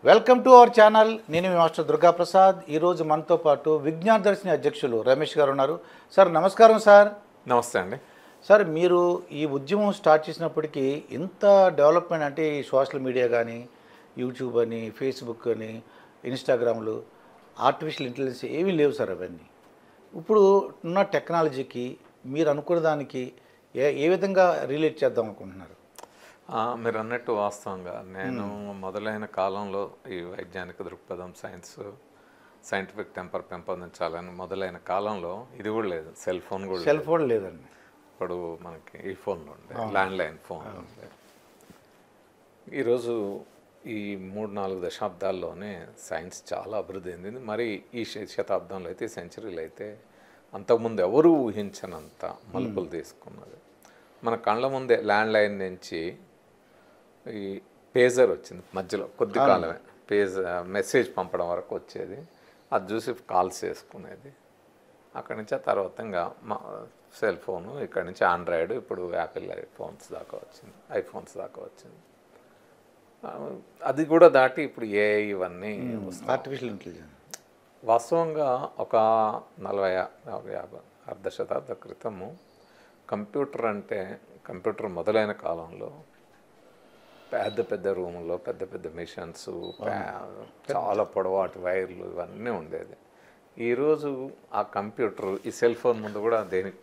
Welcome to our channel. నేను మీ master Durga Prasad. ఈరోజు మనతో పాటు విజ్ఞాన దర్శిని అధ్యక్షులు రమేష్ గారు ఉన్నారు. సార్ నమస్కారం. సార్ నమస్తే అండి. సార్ మీరు ఈ ఉద్యమం స్టార్ట్ చేసినప్పటికీ ఇంత డెవలప్మెంట్ అంటే ఈ సోషల్ మీడియా కానీ యూట్యూబ్ అని ఫేస్బుక్ అని ఇన్స్టాగ్రామ్లు ఆర్టిఫిషియల్ ఇంటెలిజెన్స్ ఏమీ లేవు సార్. అవన్నీ ఇప్పుడు ఉన్న టెక్నాలజీకి మీరు అనుకున్న దానికి ఏ విధంగా రిలేట్ చేద్దాం అనుకుంటున్నారు? మీరు అన్నట్టు వాస్తవంగా నేను మొదలైన కాలంలో ఈ వైజ్ఞానిక దృక్పథం సైంటిఫిక్ టెంపర్ పెంపొందించాలని మొదలైన కాలంలో ఇది కూడా లేదు, సెల్ ఫోన్ లేదండి. ఇప్పుడు మనకి ఈ ఫోన్లు ఉండే, ల్యాండ్లైన్ ఫోన్లు ఉండే. ఈరోజు ఈ 3-4 దశాబ్దాల్లోనే సైన్స్ చాలా అభివృద్ధి చెందింది. మరి ఈ శతాబ్దంలో అయితే, సెంచరీలు అయితే అంతకుముందు ఎవరూ ఊహించనంత మలుపులు తీసుకున్నది. మన కళ్ళ ముందే ల్యాండ్లైన్ నుంచి ఈ పేజర్ వచ్చింది, మధ్యలో కొద్ది కాలమే మెసేజ్ పంపడం వరకు వచ్చేది, అది చూసి కాల్స్ చేసుకునేది. అక్కడి నుంచి ఆ తర్వాత ఇంకా సెల్ ఫోను, ఇక్కడి నుంచి ఆండ్రాయిడ్, ఇప్పుడు యాపిల్ ఐఫోన్స్ దాకా వచ్చింది. అది కూడా దాటి ఇప్పుడు ఏఐ ఇవన్నీ ఆర్టిఫిషియల్ ఇంటెలిజెన్స్. వాస్తవంగా ఒక 40-50 అర్ధ శతాబ్ద క్రితము కంప్యూటర్ మొదలైన కాలంలో పెద్ద పెద్ద రూముల్లో పెద్ద పెద్ద మిషన్స్, చాలా పొడవాటి వైర్లు ఇవన్నీ ఉండేది. ఈరోజు ఆ కంప్యూటర్ ఈ సెల్ ఫోన్ ముందు కూడా దేనికి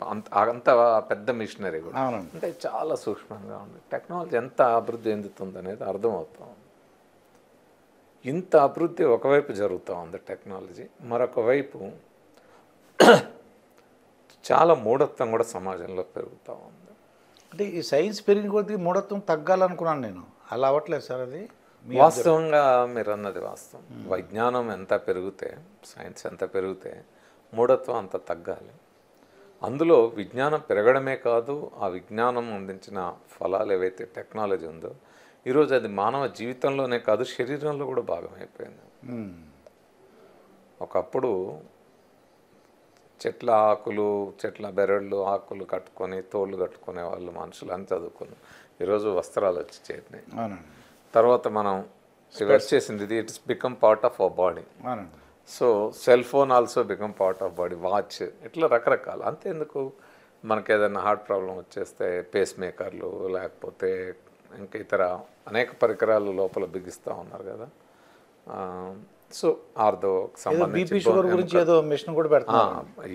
అంత పెద్ద మిషనరీ కూడా అంటే చాలా సూక్ష్మంగా ఉంది. టెక్నాలజీ ఎంత అభివృద్ధి చెందుతుంది అనేది అర్థమవుతుంది. ఇంత అభివృద్ధి ఒకవైపు జరుగుతూ ఉంది టెక్నాలజీ, మరొక వైపు చాలా మూఢత్వం కూడా సమాజంలో పెరుగుతూ ఉంది. అంటే ఈ సైన్స్ పెరిగిన కొద్దీ మూఢత్వం తగ్గాలనుకున్నాను నేను, అలా అవ్వట్లేదు సార్. అది వాస్తవంగా మీరు అన్నది వాస్తవం. విజ్ఞానం ఎంత పెరిగితే, సైన్స్ ఎంత పెరిగితే మూఢత్వం అంత తగ్గాలి. అందులో విజ్ఞానం పెరగడమే కాదు, ఆ విజ్ఞానం అందించిన ఫలాలు ఏవైతే టెక్నాలజీ ఉందో ఈరోజు అది మానవ జీవితంలోనే కాదు, శరీరంలో కూడా భాగమైపోయింది. ఒకప్పుడు చెట్ల ఆకులు, చెట్ల బెరళ్ళు ఆకులు కట్టుకొని తోళ్ళు కట్టుకునే వాళ్ళు మనుషులు అని చదువుకున్నాం. ఈరోజు వస్త్రాలు వచ్చి చేరినాయి. తర్వాత మనం వచ్చేసింది, ఇది it's become part of our body. So cell phone also become part of body, watch, ఇట్లా రకరకాలు. అంతేందుకు మనకి ఏదైనా హార్ట్ ప్రాబ్లం వచ్చేస్తే పేస్ మేకర్లు, లేకపోతే ఇంకా ఇతర అనేక పరికరాలు లోపల బిగిస్తూ ఉన్నారు కదా. సో ఆర్థోకి సంబంధించి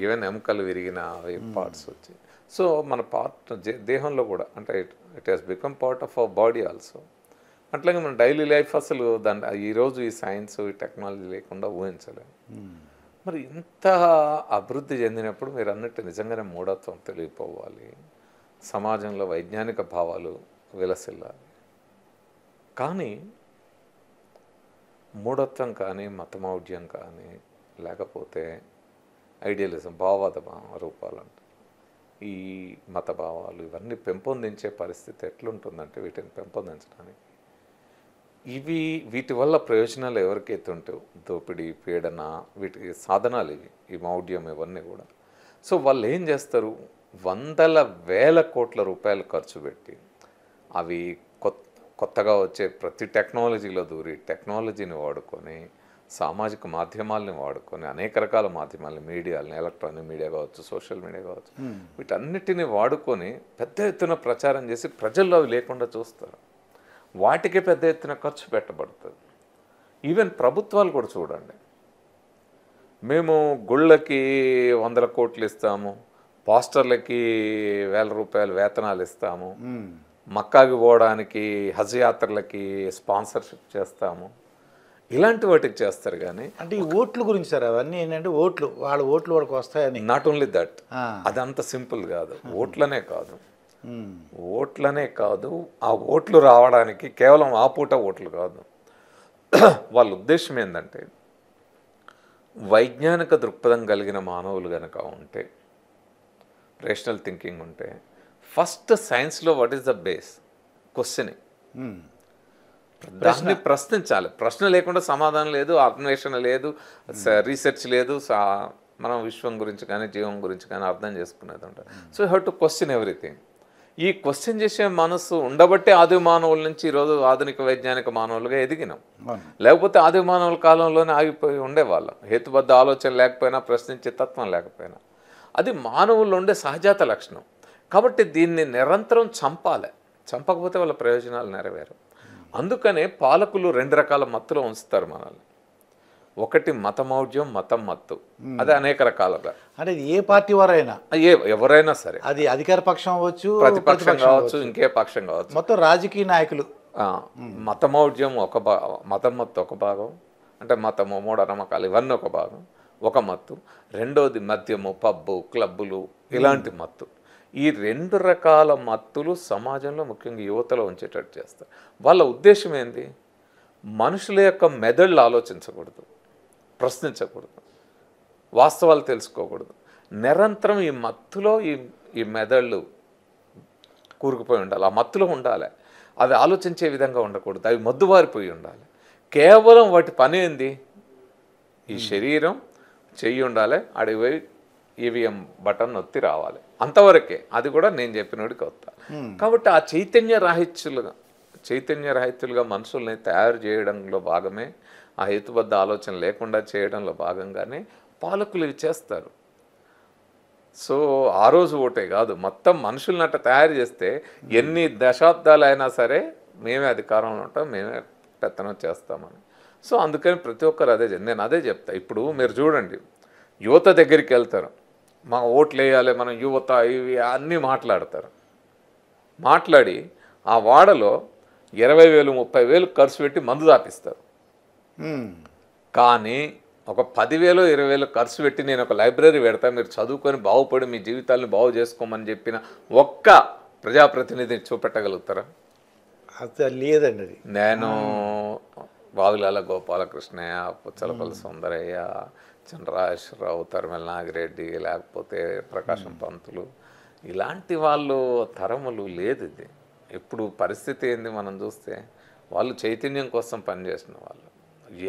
ఈవెన్ ఎముకలు విరిగిన పార్ట్స్ వచ్చి, సో మన దేహంలో కూడా అంటే it has become part of our body also. అట్లాగే మన డైలీ లైఫ్ అసలు ఈరోజు ఈ సైన్స్, ఈ టెక్నాలజీ లేకుండా ఊహించలేము. మరి ఇంత అభివృద్ధి చెందినప్పుడు మీరు అన్నట్టు నిజంగానే మూఢత్వం తెలియపోవాలి, సమాజంలో వైజ్ఞానిక భావాలు విలసిల్లాలి. కానీ మూఢత్వం కానీ, మతమౌఢ్యం కానీ, లేకపోతే ఐడియలిజం, భావవాద రూపాలంట, ఈ మత భావాలు ఇవన్నీ పెంపొందించే పరిస్థితి ఎట్లుంటుందంటే, వీటిని పెంపొందించడానికి వీటి వల్ల ప్రయోజనాలు ఎవరికైతే ఉంటాయో, దోపిడీ, పీడన, వీటికి సాధనాలు ఈ మౌఢ్యం ఇవన్నీ కూడా. సో వాళ్ళు ఏం చేస్తారు, 100,000 కోట్ల రూపాయలు ఖర్చు పెట్టి అవి కొత్తగా వచ్చే ప్రతి టెక్నాలజీలో దూరి, టెక్నాలజీని వాడుకొని, సామాజిక మాధ్యమాలని వాడుకొని, అనేక రకాల మాధ్యమాలని, మీడియాలని, ఎలక్ట్రానిక్ మీడియా కావచ్చు, సోషల్ మీడియా కావచ్చు, వీటన్నిటిని వాడుకొని పెద్ద ఎత్తున ప్రచారం చేసి ప్రజల్లో అవి లేకుండా చూస్తారు. వాటికే పెద్ద ఎత్తున ఖర్చు పెట్టబడుతుంది. ఈవెన్ ప్రభుత్వాలు కూడా చూడండి, మేము గుళ్ళకి 100 కోట్లు ఇస్తాము, పాస్టర్లకి 1000 రూపాయలు వేతనాలు ఇస్తాము, మక్కాకి పోవడానికి, హజ్ యాత్రలకి స్పాన్సర్షిప్ చేస్తాము, ఇలాంటి వాటికి చేస్తారు. కానీ అంటే ఈ ఓట్ల గురించి సార్, అవన్నీ ఏంటంటే వాళ్ళ ఓట్లు వాడికి వస్తాయని. నాట్ ఓన్లీ దట్, అది అంత సింపుల్ కాదు. ఓట్లనే కాదు, ఆ ఓట్లు రావడానికి కేవలం ఆ పూట ఓట్లు కాదు, వాళ్ళ ఉద్దేశం ఏంటంటే వైజ్ఞానిక దృక్పథం కలిగిన మానవులు కనుక ఉంటే, రేషనల్ థింకింగ్ ఉంటే, ఫస్ట్ సైన్స్లో what is the base? Questioning. దాన్ని ప్రశ్నించాలి. ప్రశ్న లేకుండా సమాధానం లేదు, అన్వేషణ లేదు, రీసెర్చ్ లేదు. మనం విశ్వం గురించి కానీ జీవం గురించి కానీ అర్థం చేసుకునేది ఉంటుంది. So you have to question everything. ఈ క్వశ్చన్ చేసే మనసు ఉండబట్టే ఆది మానవుల నుంచి ఈరోజు ఆధునిక వైజ్ఞానిక మానవులుగా ఎదిగినాం. లేకపోతే ఆది మానవుల కాలంలోనే ఆగిపోయి ఉండేవాళ్ళం. హేతుబద్ధ ఆలోచన లేకపోయినా, ప్రశ్నించే తత్వం లేకపోయినా. అది మానవుల్లో ఉండే సహజాత లక్షణం. కాబట్టి దీన్ని నిరంతరం చంపాలి. చంపకపోతే వాళ్ళ ప్రయోజనాలు నెరవేరు. అందుకనే పాలకులు 2 రకాల మత్తులో ఉంచుతారు మనల్ని. ఒకటి మతమౌఢ్యం, మతం మత్తు. అది అనేక రకాలుగా, అంటే ఏ పార్టీ వారైనా, ఎవరైనా సరే, అది అధికార పక్షం అవ్వచ్చు, ప్రతిపక్షం కావచ్చు, ఇంకే పక్షం కావచ్చు, మొత్తం రాజకీయ నాయకులు. మతమౌఢ్యం ఒక మతం మత్తు ఒక భాగం, అంటే మతము, మూఢనమ్మకాలు ఇవన్నీ ఒక భాగం, ఒక మత్తు. రెండోది మద్యము, పబ్బు, క్లబ్బులు, ఇలాంటి మత్తు. ఈ 2 రకాల మత్తులు సమాజంలో ముఖ్యంగా యువతలో ఉంచేటట్టు చేస్తారు. వాళ్ళ ఉద్దేశం ఏంది? మనుషుల యొక్క మెదళ్ళు ఆలోచించకూడదు, ప్రశ్నించకూడదు, వాస్తవాలు తెలుసుకోకూడదు. నిరంతరం ఈ మత్తులో ఈ మెదళ్ళు కూరుకుపోయి ఉండాలి, ఆ మత్తులో ఉండాలి. అవి ఆలోచించే విధంగా ఉండకూడదు, అవి మొద్దుబారిపోయి ఉండాలి. కేవలం వాటి పని ఏంది? ఈ శరీరం చెయ్యి ఉండాలి, అడిగిపోయి ఈవీఎం బటన్ నొత్తి రావాలి, అంతవరకే. అది కూడా నేను చెప్పినోడికి వస్తా. కాబట్టి ఆ చైతన్య రాహిత్యులుగా మనుషుల్ని తయారు చేయడంలో భాగమే, ఆ హేతుబద్ధ ఆలోచన లేకుండా చేయడంలో భాగంగానే పాలకులు ఇవి చేస్తారు. సో ఆ రోజు ఒకటే కాదు, మొత్తం మనుషుల్ని అట్లా తయారు చేస్తే ఎన్ని దశాబ్దాలైనా సరే మేమే అధికారంలో ఉంటాం, మేమే పెత్తనం చేస్తామని. సో అందుకని ప్రతి ఒక్కరు నేను అదే చెప్తా. ఇప్పుడు మీరు చూడండి, యువత దగ్గరికి వెళ్తారు, మా ఓట్లు వేయాలి, మనం యువత, ఇవి అన్నీ మాట్లాడతారు. మాట్లాడి ఆ వాడలో 20,000 30,000 ఖర్చు పెట్టి మందు దాపిస్తారు. కానీ ఒక 10,000 20,000 ఖర్చు పెట్టి నేను ఒక లైబ్రరీ పెడతా, మీరు చదువుకొని బాగుపడి మీ జీవితాలను బాగు చేసుకోమని చెప్పిన ఒక్క ప్రజాప్రతినిధిని చూపెట్టగలుగుతారా? అది లేదండి. అది నేను వాగులాల గోపాలకృష్ణయ్య, పుచ్చలపల్లి సుందరయ్య, చంద్రరాజేశ్వరరావు, తరిమెల నాగిరెడ్డి, లేకపోతే ప్రకాశం పంతులు, ఇలాంటి వాళ్ళు తరములు లేదు. ఇది ఇప్పుడు పరిస్థితి ఏంది మనం చూస్తే, వాళ్ళు చైతన్యం కోసం పనిచేసిన వాళ్ళు.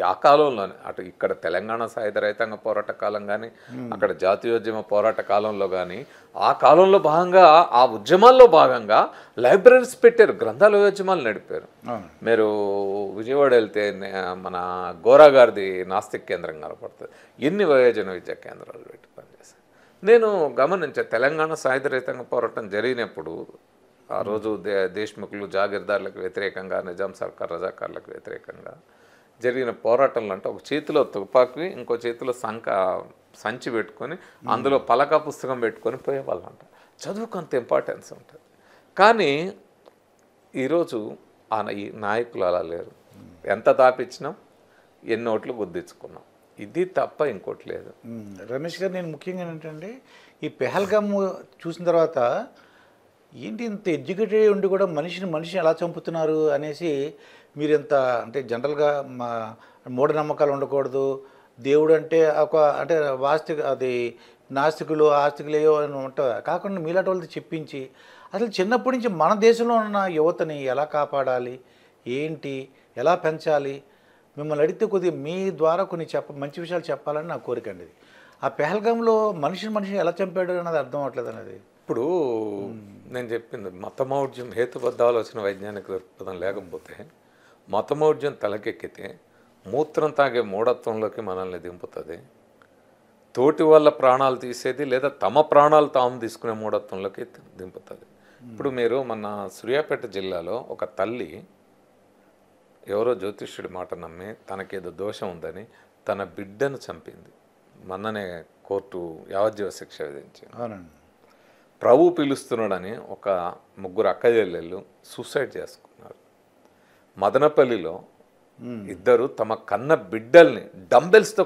ఆ కాలంలోనే అటు ఇక్కడ తెలంగాణ సాయుధ రైతాంగ పోరాట కాలం కానీ, అక్కడ జాతీయోద్యమ పోరాట కాలంలో కానీ, ఆ కాలంలో భాగంగా ఆ ఉద్యమాల్లో భాగంగా లైబ్రరీస్ పెట్టారు, గ్రంథాలయోద్యమాలు నడిపారు. మీరు విజయవాడ వెళ్తే మన గోరా గారిది నాస్తిక్ కేంద్రం కనపడుతుంది. ఎన్ని వయోజన విద్యా కేంద్రాలు పెట్టి పనిచేశారు. నేను గమనించా, తెలంగాణ సాయుధ రైతాంగ పోరాటం జరిగినప్పుడు ఆ రోజు దేశ్ముఖులు, జాగీర్దారులకు వ్యతిరేకంగా, నిజాం సర్కార్ రజాకార్లకు వ్యతిరేకంగా జరిగిన పోరాటంలో అంటే ఒక చేతిలో తుపాకీ, ఇంకో చేతిలో సంచి పెట్టుకొని అందులో పలక పుస్తకం పెట్టుకొని పోయేవాళ్ళంట. చదువుకు అంత ఇంపార్టెన్స్ ఉంటుంది. కానీ ఈరోజు ఈ నాయకులు అలా లేరు. ఎంత దాపిచ్చినాం, ఎన్ని ఓట్లు గుద్దించుకున్నాం, ఇది తప్ప ఇంకోటి లేదు. రమేష్ గారు, నేను ముఖ్యంగా ఏంటంటే ఈ పెహల్గామ్ చూసిన తర్వాత ఏంటి ఇంత ఎడ్యుకేటెడ్ ఉండి కూడా మనిషిని ఎలా చంపుతున్నారు అనేసి, మీరు ఎంత అంటే జనరల్గా మూఢనమ్మకాలు ఉండకూడదు, దేవుడు అంటే అంటే అది నాస్తికులు ఆస్తికులు ఏవో అని ఉంటుంది కాకుండా మీలాంటి వాళ్ళతో చెప్పించి అసలు చిన్నప్పటి నుంచి మన దేశంలో ఉన్న యువతని ఎలా కాపాడాలి, ఏంటి, ఎలా పెంచాలి, మిమ్మల్ని అడిగితే కొద్దిగా మీ ద్వారా కొన్ని మంచి విషయాలు చెప్పాలని నా కోరిక అండి. ఆ పెహల్గామ్లో మనిషిని ఎలా చంపాడు అన్నది అర్థం అవ్వట్లేదు అనేది. ఇప్పుడు నేను చెప్పింది మతమౌఢ్యం, హేతుబద్ధ ఆలోచన, వైజ్ఞానిక దృక్పథం లేకపోతే, మతమౌఢ్యం తలకెక్కితే మూత్రం తాగే మూఢత్వంలోకి మనల్ని దింపుతుంది. తోటి వాళ్ళ ప్రాణాలు తీసేది లేదా తమ ప్రాణాలు తాము తీసుకునే మూఢత్వంలోకి దింపుతుంది. ఇప్పుడు మీరు మన సూర్యాపేట జిల్లాలో ఒక తల్లి ఎవరో జ్యోతిష్యుడి మాట నమ్మి తనకేదో దోషం ఉందని తన బిడ్డను చంపింది. మొన్ననే కోర్టు యావజ్జీవ శిక్ష విధించింది. ప్రభు పిలుస్తున్నాడని ఒక 3 అక్కచెల్లెళ్ళు సూసైడ్ చేసుకున్నారు. మదనపల్లిలో 2 తమ కన్న బిడ్డల్ని డంబెల్స్తో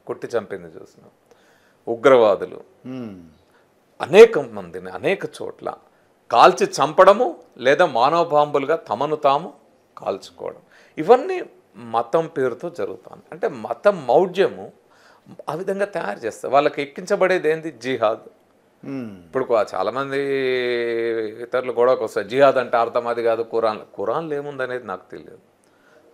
కొట్టి చంపింది చూసినాం. ఉగ్రవాదులు అనేక మందిని అనేక చోట్ల కాల్చి చంపడము లేదా మానవ బాంబులుగా తమను తాము కాల్చుకోవడం, ఇవన్నీ మతం పేరుతో జరుగుతుంది. అంటే మతం మౌఢ్యము ఆ విధంగా తయారు చేస్తారు. వాళ్ళకి ఎక్కించబడేది ఏంది? జిహాద్. ఇప్పుడు చాలామంది ఇతరులు గొడవకు వస్తారు, జిహాద్ అంటే అర్థం అది కాదు, ఖురాన్లో ఏముందనేది నాకు తెలియదు.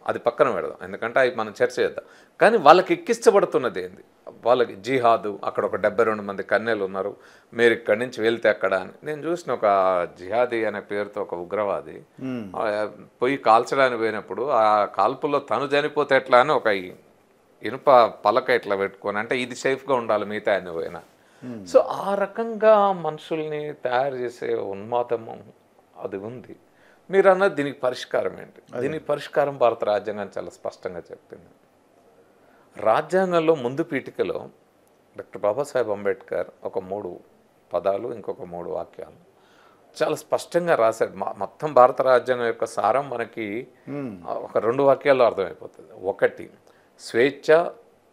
అది పక్కన పెడదాం, ఎందుకంటే అవి మనం చర్చ చేద్దాం. కానీ వాళ్ళకి ఎక్కించబడుతున్నది ఏంది, వాళ్ళకి జిహాదు, అక్కడ ఒక 72 మంది కన్యలు ఉన్నారు, మీరు ఇక్కడి నుంచి వెళ్తే అక్కడ అని. నేను చూసిన ఒక జిహాదీ అనే పేరుతో ఒక ఉగ్రవాది పోయి కాల్చడానికి పోయినప్పుడు ఆ కాల్పుల్లో తను చనిపోతే ఎట్లా అని ఒక ఇనుప పలక ఇట్లా పెట్టుకొని, అంటే ఇది సేఫ్గా ఉండాలి మిగతా అన్ని పోయినా. సో ఆ రకంగా మనుషుల్ని తయారు చేసే ఉన్మాదము అది ఉంది. మీరు అన్నది దీనికి పరిష్కారం ఏంటి? దీనికి పరిష్కారం భారత రాజ్యాంగం చాలా స్పష్టంగా చెప్పింది. రాజ్యాంగంలో ముందు పీఠికలో డాక్టర్ బాబాసాహెబ్ అంబేద్కర్ ఒక 3 పదాలు ఇంకొక 3 వాక్యాలు చాలా స్పష్టంగా రాశాడు. మొత్తం భారత రాజ్యాంగం యొక్క సారం మనకి ఒక 2 వాక్యాల్లో అర్థమైపోతుంది. ఒకటి, స్వేచ్ఛ,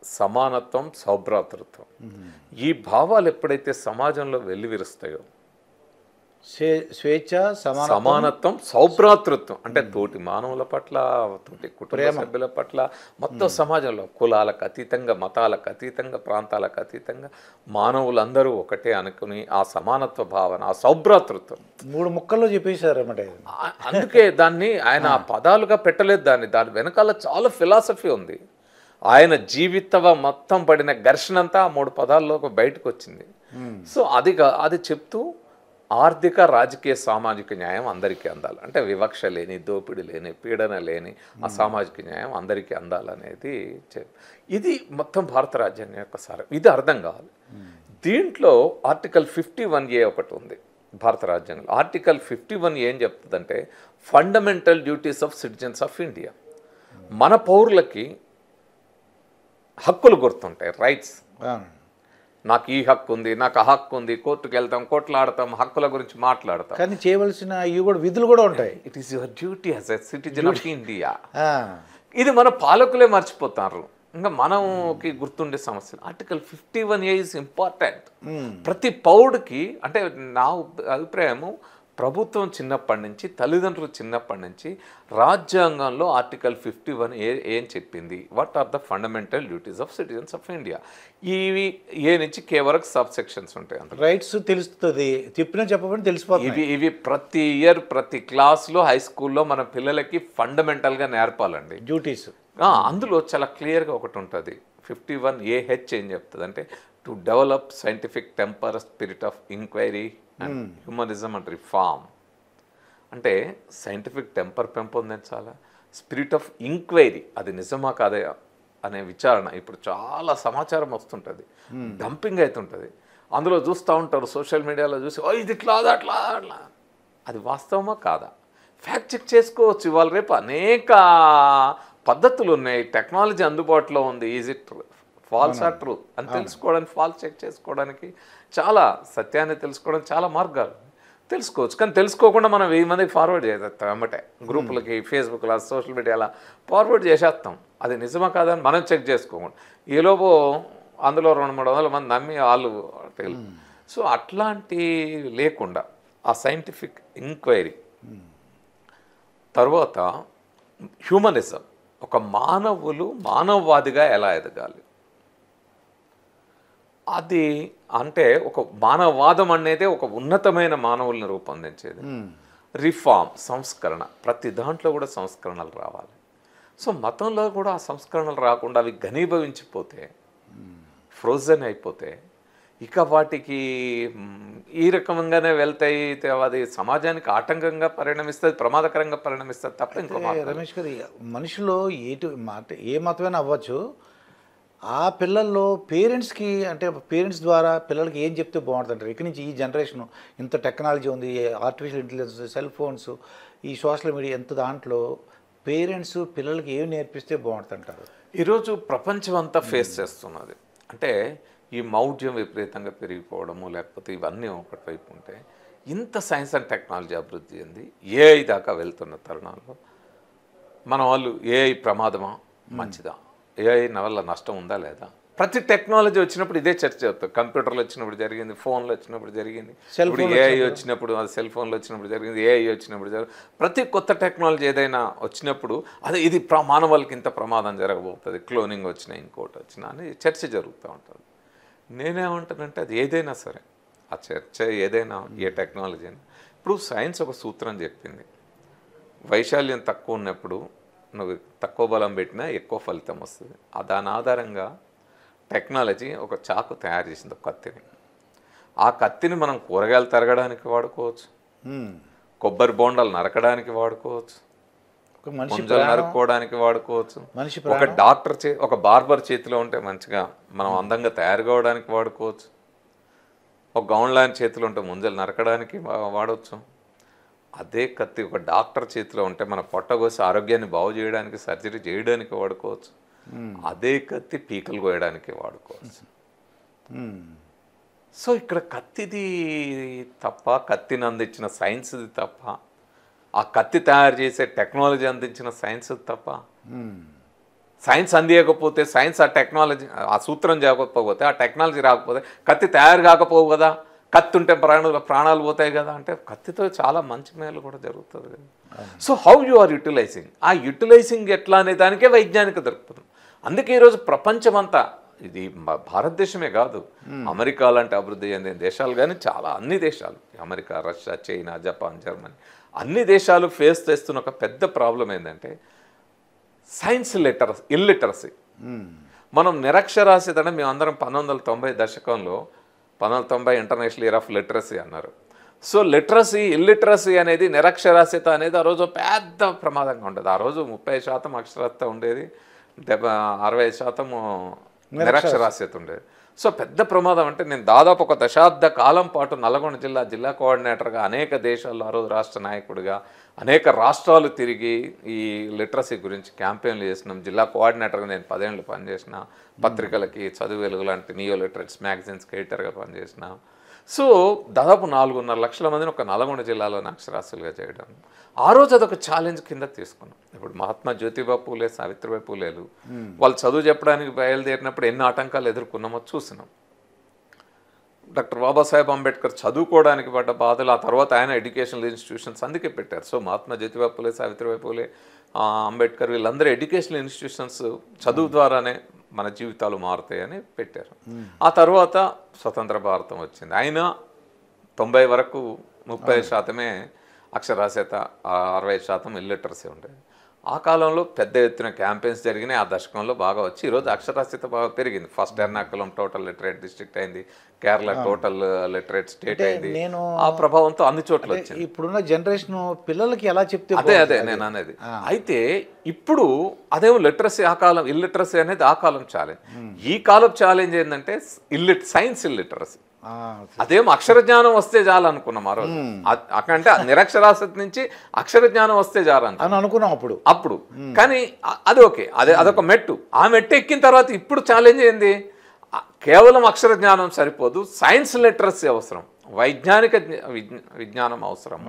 సమానత్వం, సౌభ్రాతృత్వం. ఈ భావాలు ఎప్పుడైతే సమాజంలో వెల్లివిరుస్తాయో, స్వేచ్ఛ, సమానత్వం, సౌభ్రాతృత్వం అంటే తోటి మానవుల పట్ల, తోటి కుటుంబ సభ్యుల పట్ల, మొత్తం సమాజంలో కులాలకు అతీతంగా, మతాలకు అతీతంగా, ప్రాంతాలకు అతీతంగా మానవులందరూ ఒకటే అనుకుని ఆ సమానత్వ భావన, ఆ సౌభ్రాతృత్వం 3 ముక్కల్లో చెప్పేశారు అన్నమాట. అందుకే దాన్ని ఆయన పదాలుగా పెట్టలేదు, దాని వెనకాల చాలా ఫిలాసఫీ ఉంది. ఆయన జీవితం మొత్తం పడిన ఘర్షణ అంతా ఆ 3 పదాల్లో బయటకు వచ్చింది. సో అది చెప్తూ ఆర్థిక, రాజకీయ, సామాజిక న్యాయం అందరికీ అందాలి. అంటే వివక్ష లేని, దోపిడీ లేని, పీడన లేని అసామాజిక న్యాయం అందరికీ అందాలనేది ఇది మొత్తం భారత రాజ్యాంగం యొక్క సారం. ఇది అర్థం కావాలి. దీంట్లో ఆర్టికల్ 51A ఒకటి ఉంది భారత రాజ్యాంగంలో. ఆర్టికల్ 51 ఏం చెప్తుందంటే fundamental duties of citizens of India. మన పౌరులకి హక్కులు గుర్తుంటాయి, రైట్స్. నాకు ఈ హక్కు ఉంది, నాకు ఆ హక్కు ఉంది, కోర్టుకు వెళ్తాం, కొట్లాడతాం, హక్కుల గురించి మాట్లాడతాం. కానీ చేయవలసిన విధులు కూడా ఉంటాయి. It is your duty as a citizen of India. ఇది మన పాలకులే మర్చిపోతారు. ఇంకా మనకి గుర్తుండే సమస్యలు. Article 51A is important. ప్రతి పౌరుడికి, అంటే నా అభిప్రాయము, ప్రభుత్వం చిన్నప్పటి నుంచి, తల్లిదండ్రులు చిన్నప్పటి నుంచి రాజ్యాంగంలో ఆర్టికల్ 51A ఏం చెప్పింది, what are the fundamental duties of citizens of India. ఇవి ఏ నుంచి కే వరకు సబ్ సెక్షన్స్ ఉంటాయి. అంత రైట్స్ తెలుస్తుంది, చెప్పబడి తెలిసిపోతుంది. ఇవి ప్రతి ఇయర్ ప్రతి క్లాస్లో, హై స్కూల్లో మన పిల్లలకి ఫండమెంటల్గా నేర్పాలండి డ్యూటీస్. అందులో చాలా క్లియర్గా ఒకటి ఉంటుంది. 51AH ఏం చెప్తుంది అంటే to develop scientific temper, spirit of inquiry and humanism and reform. అంటే సైంటిఫిక్ టెంపర్ పెంపొందించాలా, స్పిరిట్ ఆఫ్ ఇంక్వైరీ, అది నిజమా కాదా అనే విచారణ. ఇప్పుడు చాలా సమాచారం వస్తుంటుంది, డంపింగ్ అవుతుంటుంది, అందులో చూస్తూ ఉంటారు సోషల్ మీడియాలో చూసి, ఇది ఇట్లా అట్లా అట్లా, అది వాస్తవమా కాదా ఫ్యాక్ట్ చెక్ చేసుకోవచ్చు. ఇవాళ రేపు అనేక పద్ధతులు ఉన్నాయి, టెక్నాలజీ అందుబాటులో ఉంది. Is it false or truth అని తెలుసుకోవడానికి, ఫాల్స్ చెక్ చేసుకోవడానికి, చాలా సత్యాన్ని తెలుసుకోవడానికి చాలా మార్గాలు తెలుసుకోవచ్చు. కానీ తెలుసుకోకుండా మనం 1000 మందికి ఫార్వర్డ్ చేసేస్తాం వెంబటే, గ్రూపులకి, ఫేస్బుక్లో, సోషల్ మీడియాలో ఫార్వర్డ్ చేసేస్తాం. అది నిజమా కాదని మనం చెక్ చేసుకోకుండా ఈలోపు అందులో 200-300 మంది నమ్మి వాళ్ళు తెలుసు. సో అట్లాంటి లేకుండా ఆ సైంటిఫిక్ ఎంక్వైరీ తర్వాత హ్యూమనిజం, ఒక మానవవాదిగా ఎలా ఎదగాలి, అది అంటే ఒక మానవవాదం అనేది ఒక ఉన్నతమైన మానవుల్ని రూపొందించేది. రిఫార్మ్, సంస్కరణ, ప్రతి దాంట్లో కూడా సంస్కరణలు రావాలి. సో మతంలో కూడా ఆ సంస్కరణలు రాకుండా అవి ఘనీభవించిపోతే, ఫ్రోజన్ అయిపోతే, ఇక వాటికి ఈ రకంగానే వెళ్తాయి, అది సమాజానికి ఆటంకంగా పరిణమిస్తుంది, ప్రమాదకరంగా పరిణమిస్తుంది తప్ప ఇంకో రమేష్ గారు, మనిషిలో ఏ మతమైనా అవ్వచ్చు, ఆ పిల్లల్లో పేరెంట్స్కి, అంటే పేరెంట్స్ ద్వారా పిల్లలకి ఏం చెప్తే బాగుంటుంది అంటారు? ఇక్కడి నుంచి ఈ జనరేషన్ ఇంత టెక్నాలజీ ఉంది, ఆర్టిఫిషియల్ ఇంటెలిజెన్స్, సెల్ ఫోన్స్, ఈ సోషల్ మీడియా, ఎంత దాంట్లో పేరెంట్స్ పిల్లలకి ఏం నేర్పిస్తే బాగుంటుంది అంటారు? ఈరోజు ప్రపంచం అంతా ఫేస్ చేస్తున్నది. అంటే ఈ మౌఢ్యం విపరీతంగా పెరిగిపోవడము, లేకపోతే ఇవన్నీ ఒకటి వైపు ఉంటే, ఇంత సైన్స్ అండ్ టెక్నాలజీ అభివృద్ధి చెంది ఏఐ దాకా వెళ్తున్న తరుణాల్లో మన వాళ్ళు ఏఐ ప్రమాదమా మంచిదా, ఏఐ వల్ల నష్టం ఉందా లేదా, ప్రతి టెక్నాలజీ వచ్చినప్పుడు ఇదే చర్చ అవుతుంది. కంప్యూటర్లు వచ్చినప్పుడు జరిగింది, ఫోన్లు వచ్చినప్పుడు జరిగింది, ఇప్పుడు ఏఐ వచ్చినప్పుడు, అది సెల్ ఫోన్లు వచ్చినప్పుడు జరిగింది, ఏఐ వచ్చినప్పుడు జరిగింది. ప్రతి కొత్త టెక్నాలజీ ఏదైనా వచ్చినప్పుడు అదే ఇది మానవాళ్ళకి ఇంత ప్రమాదం జరగబోతుంది, క్లోనింగ్ వచ్చినా, ఇంకోటి వచ్చినా అని చర్చ జరుగుతూ ఉంటుంది. నేనేమంటానంటే అది ఏదైనా సరే, ఆ చర్చ ఏదైనా, ఏ టెక్నాలజీ అయినా, ఇప్పుడు సైన్స్ ఒక సూత్రం చెప్పింది, వైశాల్యం తక్కువ ఉన్నప్పుడు నువ్వు తక్కువ బలం పెట్టినా ఎక్కువ ఫలితం వస్తుంది. దాని ఆధారంగా టెక్నాలజీ ఒక చాకు తయారు చేసింది, ఒక కత్తిని. ఆ కత్తిని మనం కూరగాయలు తరగడానికి వాడుకోవచ్చు, కొబ్బరి బోండాలు నరకడానికి వాడుకోవచ్చు, ముంజలు నరుక్కోవడానికి వాడుకోవచ్చు, ఒక డాక్టర్ ఒక బార్బర్ చేతిలో ఉంటే మంచిగా మనం అందంగా తయారు కావడానికి వాడుకోవచ్చు, ఒక గౌన్ లాంటి చేతిలో ఉంటే ముంజలు నరకడానికి వాడవచ్చు. అదే కత్తి ఒక డాక్టర్ చేతిలో ఉంటే మన పొట్టగోసి ఆరోగ్యాన్ని బాగు చేయడానికి, సర్జరీ చేయడానికి వాడుకోవచ్చు. అదే కత్తి పీకలు కోయడానికి వాడుకోవచ్చు. సో ఇక్కడ కత్తిది తప్ప, కత్తిని అందించిన సైన్స్ది తప్ప, ఆ కత్తి తయారు చేసే టెక్నాలజీ అందించిన సైన్స్ తప్ప. సైన్స్ అందియకపోతే, సైన్స్ ఆ టెక్నాలజీ ఆ సూత్రం చేయకపోతే, ఆ టెక్నాలజీ రాకపోతే కత్తి తయారు కాకపోవు కదా. కత్తి ఉంటే ప్రాణాలు పోతాయి కదా. అంటే కత్తితో చాలా మంచి మేలు కూడా జరుగుతుంది కదా. So how you are utilising, ఆ యూటిలైజింగ్ ఎట్లా అనే దానికే వైజ్ఞానిక దొరుకుతుంది. అందుకే ఈరోజు ప్రపంచమంతా, ఇది భారతదేశమే కాదు, అమెరికా లాంటి అభివృద్ధి చెందిన దేశాలు కానీ చాలా అన్ని దేశాలు, America, Russia, China, Japan, Germany, అన్ని దేశాలు ఫేస్ చేస్తున్న ఒక పెద్ద ప్రాబ్లం ఏంటంటే సైన్స్ ఇల్లిటరసీ. మనం నిరక్షరాస్యత. మేము అందరం 1990 దశకంలో 1990 ఇంటర్నేషనల్ ఇయర్ ఆఫ్ లిటరసీ అన్నారు. సో ఇల్లిటరసీ అనేది, నిరక్షరాస్యత అనేది ఆ రోజు పెద్ద ప్రమాదంగా ఉండేది. ఆ రోజు 30% అక్షరాస్యత ఉండేది, 60% నిరక్షరాస్యత ఉండేది. సో పెద్ద ప్రమాదం. అంటే నేను దాదాపు ఒక దశాబ్ద కాలం పాటు నల్గొండ జిల్లా కోఆర్డినేటర్గా, అనేక దేశాల్లో ఆ రోజు రాష్ట్ర నాయకుడిగా అనేక రాష్ట్రాలు తిరిగి ఈ లిటరసీ గురించి క్యాంపెయిన్లు చేసినాం. జిల్లా కోఆర్డినేటర్గా నేను 10 ఏళ్ళు పనిచేసిన, పత్రికలకి చదువు వెలుగు లాంటి నియో లిటరేట్స్ మ్యాగజైన్స్కి ఎడిటర్గా పనిచేసిన. సో దాదాపు 4.5 లక్షల మందిని ఒక నల్గొండ జిల్లాలోని అక్షరాస్యులుగా చేయడం, ఆ రోజు అదొక ఛాలెంజ్ కింద తీసుకున్నాం. ఇప్పుడు మహాత్మా జ్యోతిబా పూలే, సావిత్రిబాయి పూలేలు వాళ్ళు చదువు చెప్పడానికి బయలుదేరినప్పుడు ఎన్ని ఆటంకాలు ఎదుర్కొన్నామో చూసినాం. డాక్టర్ బాబాసాహెబ్ అంబేద్కర్ చదువుకోవడానికి పడ్డ బాధలు, ఆ తర్వాత ఆయన ఎడ్యుకేషనల్ ఇన్స్టిట్యూషన్స్ అందుకే పెట్టారు. సో మహాత్మా జ్యోతిబా పూలే, సావిత్రిబాయి పూలే, అంబేద్కర్ వీళ్ళందరూ ఎడ్యుకేషనల్ ఇన్స్టిట్యూషన్స్ చదువు ద్వారానే మన జీవితాలు మారుతాయని పెట్టారు. ఆ తర్వాత స్వతంత్ర భారతం వచ్చింది. అయినా 90 వరకు 30% అక్షరాస్యత, 60% ఇల్లిటరసీ ఉండేది. ఆ కాలంలో పెద్ద ఎత్తున క్యాంపెయిన్స్ జరిగినాయి. ఆ దశకంలో బాగా వచ్చి ఈరోజు అక్షరాస్యత బాగా పెరిగింది. First Ernakulam total literate district అయింది, కేరళ టోటల్ లిటరేట్ స్టేట్ అయింది. ఆ ప్రభావంతో అన్ని చోట్ల వచ్చింది. ఇప్పుడున్న జనరేషన్ పిల్లలకి ఎలా చెప్తే అదే నేను అనేది. అయితే ఇప్పుడు అదేమో లిటరసీ ఆ కాలం, ఇల్లిటరసీ అనేది ఆ కాలం ఛాలెంజ్. ఈ కాలం ఛాలెంజ్ ఏంటంటే సైన్స్ ఇల్లిటరసీ. అదేమో అక్షర జ్ఞానం వస్తే చాలు అనుకున్నాం ఆ రోజు. అంటే నిరక్షరాస్యత నుంచి అక్షర జ్ఞానం వస్తే చాలు అనుకున్నాం అప్పుడు. కానీ అది ఓకే, అదొక మెట్టు. ఆ మెట్టు ఎక్కిన తర్వాత ఇప్పుడు ఛాలెంజ్ ఏంది? కేవలం అక్షర జ్ఞానం సరిపోదు, సైన్స్ లిటరసీ అవసరం, వైజ్ఞానిక విజ్ఞానం అవసరం.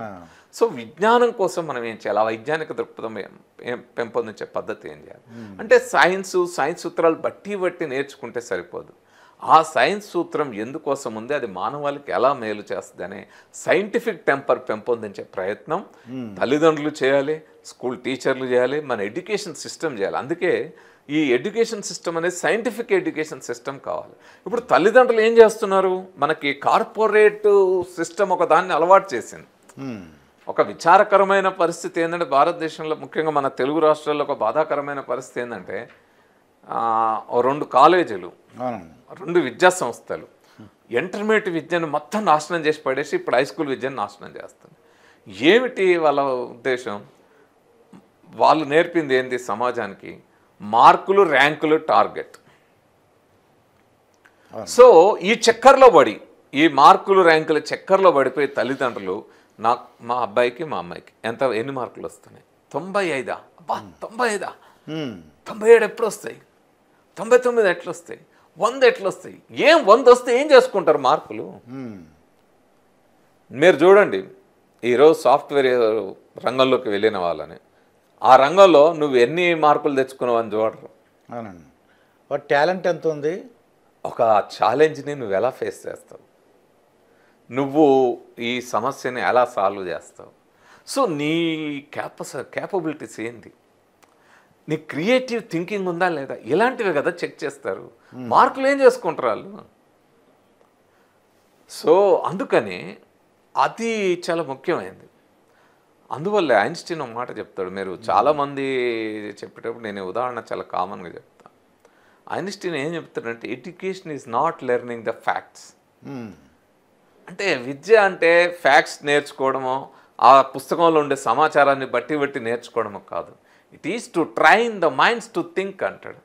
సో విజ్ఞానం కోసం మనం ఏం చేయాలి? ఆ వైజ్ఞానిక దృక్పథం పెంపొందించే పద్ధతి ఏం చేయాలి అంటే సైన్స్ సూత్రాలు బట్టి నేర్చుకుంటే సరిపోదు. ఆ సైన్స్ సూత్రం ఎందుకోసం ఉంది, అది మానవాళికి ఎలా మేలు చేస్తుంది అనే సైంటిఫిక్ టెంపర్ పెంపొందించే ప్రయత్నం తల్లిదండ్రులు చేయాలి, స్కూల్ టీచర్లు చేయాలి, మన ఎడ్యుకేషన్ సిస్టమ్ చేయాలి. అందుకే ఈ ఎడ్యుకేషన్ సిస్టమ్ అనేది సైంటిఫిక్ ఎడ్యుకేషన్ సిస్టమ్ కావాలి. ఇప్పుడు తల్లిదండ్రులు ఏం చేస్తున్నారు? మనకి కార్పొరేట్ సిస్టమ్ ఒక దాన్ని అలవాటు చేసింది. ఒక విచారకరమైన పరిస్థితి ఏంటంటే భారతదేశంలో, ముఖ్యంగా మన తెలుగు రాష్ట్రాల్లో ఒక బాధాకరమైన పరిస్థితి ఏంటంటే 2 కాలేజీలు, 2 విద్యా సంస్థలు ఇంటర్మీడియట్ విద్యను మొత్తం నాశనం చేసి పడేసి ఇప్పుడు హై స్కూల్ విద్యను నాశనం చేస్తుంది. ఏమిటి వాళ్ళ ఉద్దేశం? వాళ్ళు నేర్పింది ఏంది సమాజానికి? మార్కులు, ర్యాంకులు, టార్గెట్. సో ఈ చక్కర్లో పడి, ఈ మార్కులు ర్యాంకులు చక్కర్లో పడిపోయి తల్లిదండ్రులు మా అబ్బాయికి మా అమ్మాయికి ఎన్ని మార్కులు వస్తున్నాయి? 95. అబ్బా 95, 97 ఎప్పుడు వస్తాయి? 99 ఎట్లు వస్తాయి? 100 ఎట్లు వస్తాయి? 100 వస్తే ఏం చేసుకుంటారు మార్కులు? మీరు చూడండి, ఈరోజు సాఫ్ట్వేర్ రంగంలోకి వెళ్ళిన వాళ్ళని, ఆ రంగంలో నువ్వు ఎన్ని మార్కులు తెచ్చుకున్నావు అని చూడరు. అవునండి. టాలెంట్ ఎంత ఉంది? ఒక ఛాలెంజ్ని నువ్వు ఎలా ఫేస్ చేస్తావు, నువ్వు ఈ సమస్యని ఎలా సాల్వ్ చేస్తావు, సో నీ క్యాపబిలిటీస్ ఏంటి, నీ క్రియేటివ్ థింకింగ్ ఉందా లేదా, ఇలాంటివే కదా చెక్ చేస్తారు. మార్కులు ఏం చేసుకుంటారు వాళ్ళు? సో అందుకని అది చాలా ముఖ్యమైనది. అందువల్ల ఐన్స్టీన్ ఒక మాట చెప్తాడు, మీరు చాలామంది చెప్పేటప్పుడు నేను ఉదాహరణ చాలా కామన్గా చెప్తాను. ఐన్స్టీన్ ఏం చెప్తాడంటే education is not learning the facts. అంటే విద్య అంటే ఫ్యాక్ట్స్ నేర్చుకోవడమో ఆ పుస్తకంలో ఉండే సమాచారాన్ని బట్టి నేర్చుకోవడమో కాదు. It is to train the minds to think అంటాడు.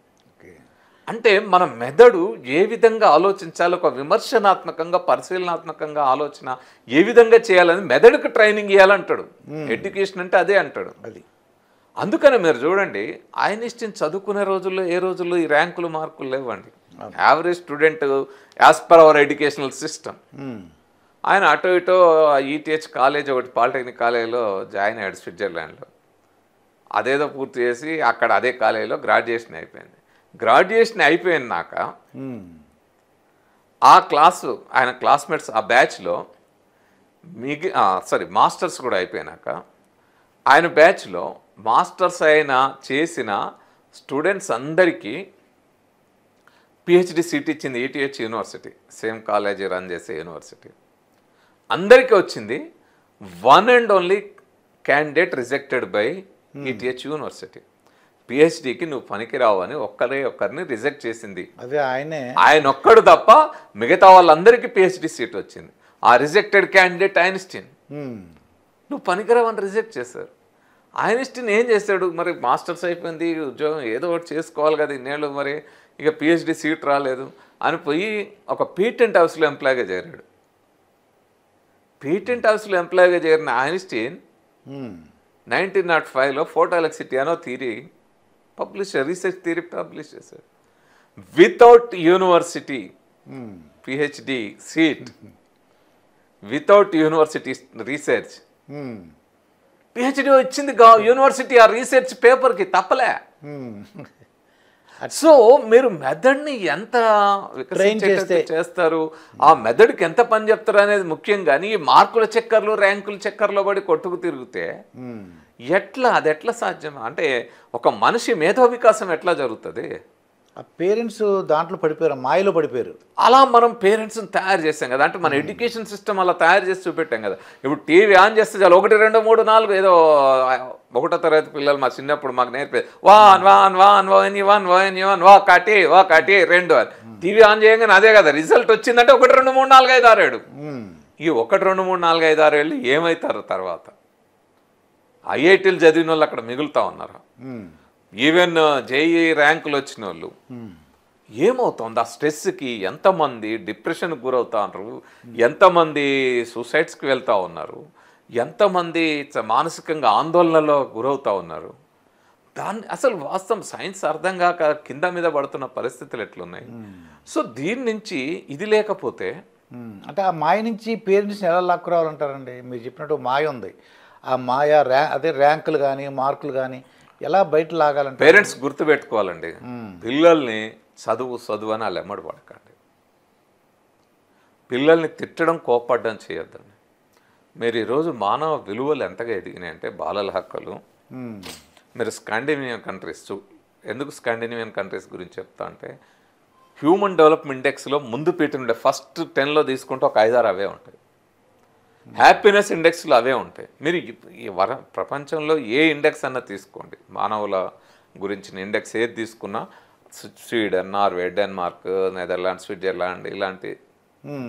అంటే మన మెదడు ఏ విధంగా ఆలోచించాలో, ఒక విమర్శనాత్మకంగా పరిశీలనాత్మకంగా ఆలోచన ఏ విధంగా చేయాలని మెదడుకు ట్రైనింగ్ ఇవ్వాలంటాడు. ఎడ్యుకేషన్ అంటే అదే అంటాడు. అది అందుకని మీరు చూడండి, ఐన్స్టీన్ చదువుకునే రోజుల్లో ఏ రోజుల్లో ఈ ర్యాంకులు మార్కులు లేవండి. Average student as per hour educational system. ఆయన అటో ఇటో ఈటీహెచ్ కాలేజ్ ఒకటి పాలిటెక్నిక్ కాలేజీలో జాయిన్ అయ్యాడు స్విట్జర్లాండ్లో. అదేదో పూర్తి చేసి అక్కడ అదే కాలేజీలో గ్రాడ్యుయేషన్ అయిపోయింది. గ్రాడ్యుయేషన్ అయిపోయినాక ఆ క్లాసు ఆయన క్లాస్మేట్స్ ఆ బ్యాచ్లో మాస్టర్స్ కూడా అయిపోయినాక ఆయన బ్యాచ్లో మాస్టర్స్ చేసిన స్టూడెంట్స్ అందరికీ పిహెచ్డి సీట్ ఇచ్చింది ETH university. Same college run చేసే యూనివర్సిటీ. అందరికీ వచ్చింది. One and only candidate rejected by ETH university. పిహెచ్డికి నువ్వు పనికిరావు అని ఒక్కరిని రిజెక్ట్ చేసింది. అదే ఆయన ఒక్కడు తప్ప మిగతా వాళ్ళందరికీ పిహెచ్డి సీట్ వచ్చింది. ఆ రిజెక్టెడ్ క్యాండిడేట్ ఐన్స్టీన్. నువ్వు పనికిరావు అని రిజెక్ట్ చేశారు. ఐన్స్టీన్ ఏం చేశాడు, మరి మాస్టర్స్ అయిపోయింది, ఉద్యోగం ఏదో ఒకటి చేసుకోవాలి కదా ఇన్నేళ్ళు, మరి ఇక పిహెచ్డి సీట్ రాలేదు అని పోయి ఒక పేటెంట్ హౌస్లో ఎంప్లాయ్గా చేరాడు. పేటెంట్ హౌస్లో ఎంప్లాయ్గా చేరిన ఐన్స్టీన్ 1905లో ఫోటో ఎలక్ట్రిసిటీ అనో థియరీ రీసెర్చ్ థియరీ పబ్లిష్ చేశాడు. Without university PhD seat, without university research PhD వచ్చింది. యూనివర్సిటీ ఆ రీసెర్చ్ పేపర్కి తప్పలే. సో మీరు మెదడుని ఎంత చేస్తారు, ఆ మెదడుకి ఎంత పని చెప్తారు అనేది ముఖ్యం. కానీ ఈ మార్కుల చక్కర్లు ర్యాంకుల చక్కర్లో పడి కొట్టుకు తిరిగితే అది ఎట్లా సాధ్యం? అంటే ఒక మనిషి మేధో వికాసం ఎట్లా జరుగుతుంది? ఆ పేరెంట్స్ దాంట్లో పడిపోయారు, మాయలో పడిపోయారు. అలా మనం పేరెంట్స్ని తయారు చేస్తాం కదా. అంటే మన ఎడ్యుకేషన్ సిస్టమ్ అలా తయారు చేసి చూపెట్టాం కదా. ఇప్పుడు టీవీ ఆన్ చేస్తే చాలు 1, 2, 3, 4 ఏదో 1వ తరగతి పిల్లలు మా చిన్నప్పుడు మాకు నేర్పేది 1 1 1 1 1 1 1 1 1 2 అని. టీవీ ఆన్ చేయగానే అదే కదా రిజల్ట్ వచ్చిందంటే 1 2 3 4 5 6 7. ఈ 1 2 3 4 5 6 7 ఏమవుతారు తర్వాత? ఐఐటీలు చదివిన వాళ్ళు అక్కడ మిగులుతా ఉన్నారు. ఈవెన్ జేఈ ర్యాంకులు వచ్చిన వాళ్ళు ఏమవుతుంది? ఆ స్ట్రెస్కి ఎంతమంది డిప్రెషన్కి గురవుతా ఉన్నారు, ఎంతమంది సూసైడ్స్కి వెళ్తూ ఉన్నారు, ఎంతమంది మానసికంగా ఆందోళనలో గురవుతూ ఉన్నారు. దాన్ని అసలు వాస్తవం సైన్స్ అర్థం కాక కింద మీద పడుతున్న పరిస్థితులు ఎట్లున్నాయి. సో దీని నుంచి ఇది లేకపోతే అంటే ఆ మాయ నుంచి పేరెంట్స్ని ఎలా లాక్కురావాలంటారండి? మీరు చెప్పినట్టు మాయ ఉంది. ఆ మాయ అదే ర్యాంకులు కానీ మార్కులు కానీ ఎలా బయట లాగాలంటే పేరెంట్స్ గుర్తుపెట్టుకోవాలండి, పిల్లల్ని చదువు అని వాళ్ళు ఎమ్మడి పడకండి. పిల్లల్ని తిట్టడం కోపడ్డం చేయొద్దండి. మీరు ఈరోజు మానవ విలువలు ఎంతగా ఎదిగినాయి అంటే బాలల హక్కులు. మీరు స్కాండినేవియన్ కంట్రీస్ ఎందుకు స్కాండినేవియన్ కంట్రీస్ గురించి చెప్తా అంటే హ్యూమన్ డెవలప్మెంట్ ఇండెక్స్లో ముందు పెట్టిన ఫస్ట్ 10లో తీసుకుంటే ఒక 5 6 అవే ఉంటాయి. హ్యాపీనెస్ ఇండెక్స్లో అవే ఉంటాయి. మీరు ఈ ప్రపంచంలో ఏ ఇండెక్స్ అన్నా తీసుకోండి, మానవుల గురించిన ఇండెక్స్ ఏది తీసుకున్నా Sweden, Norway, Denmark, Netherland, Switzerland ఇలాంటి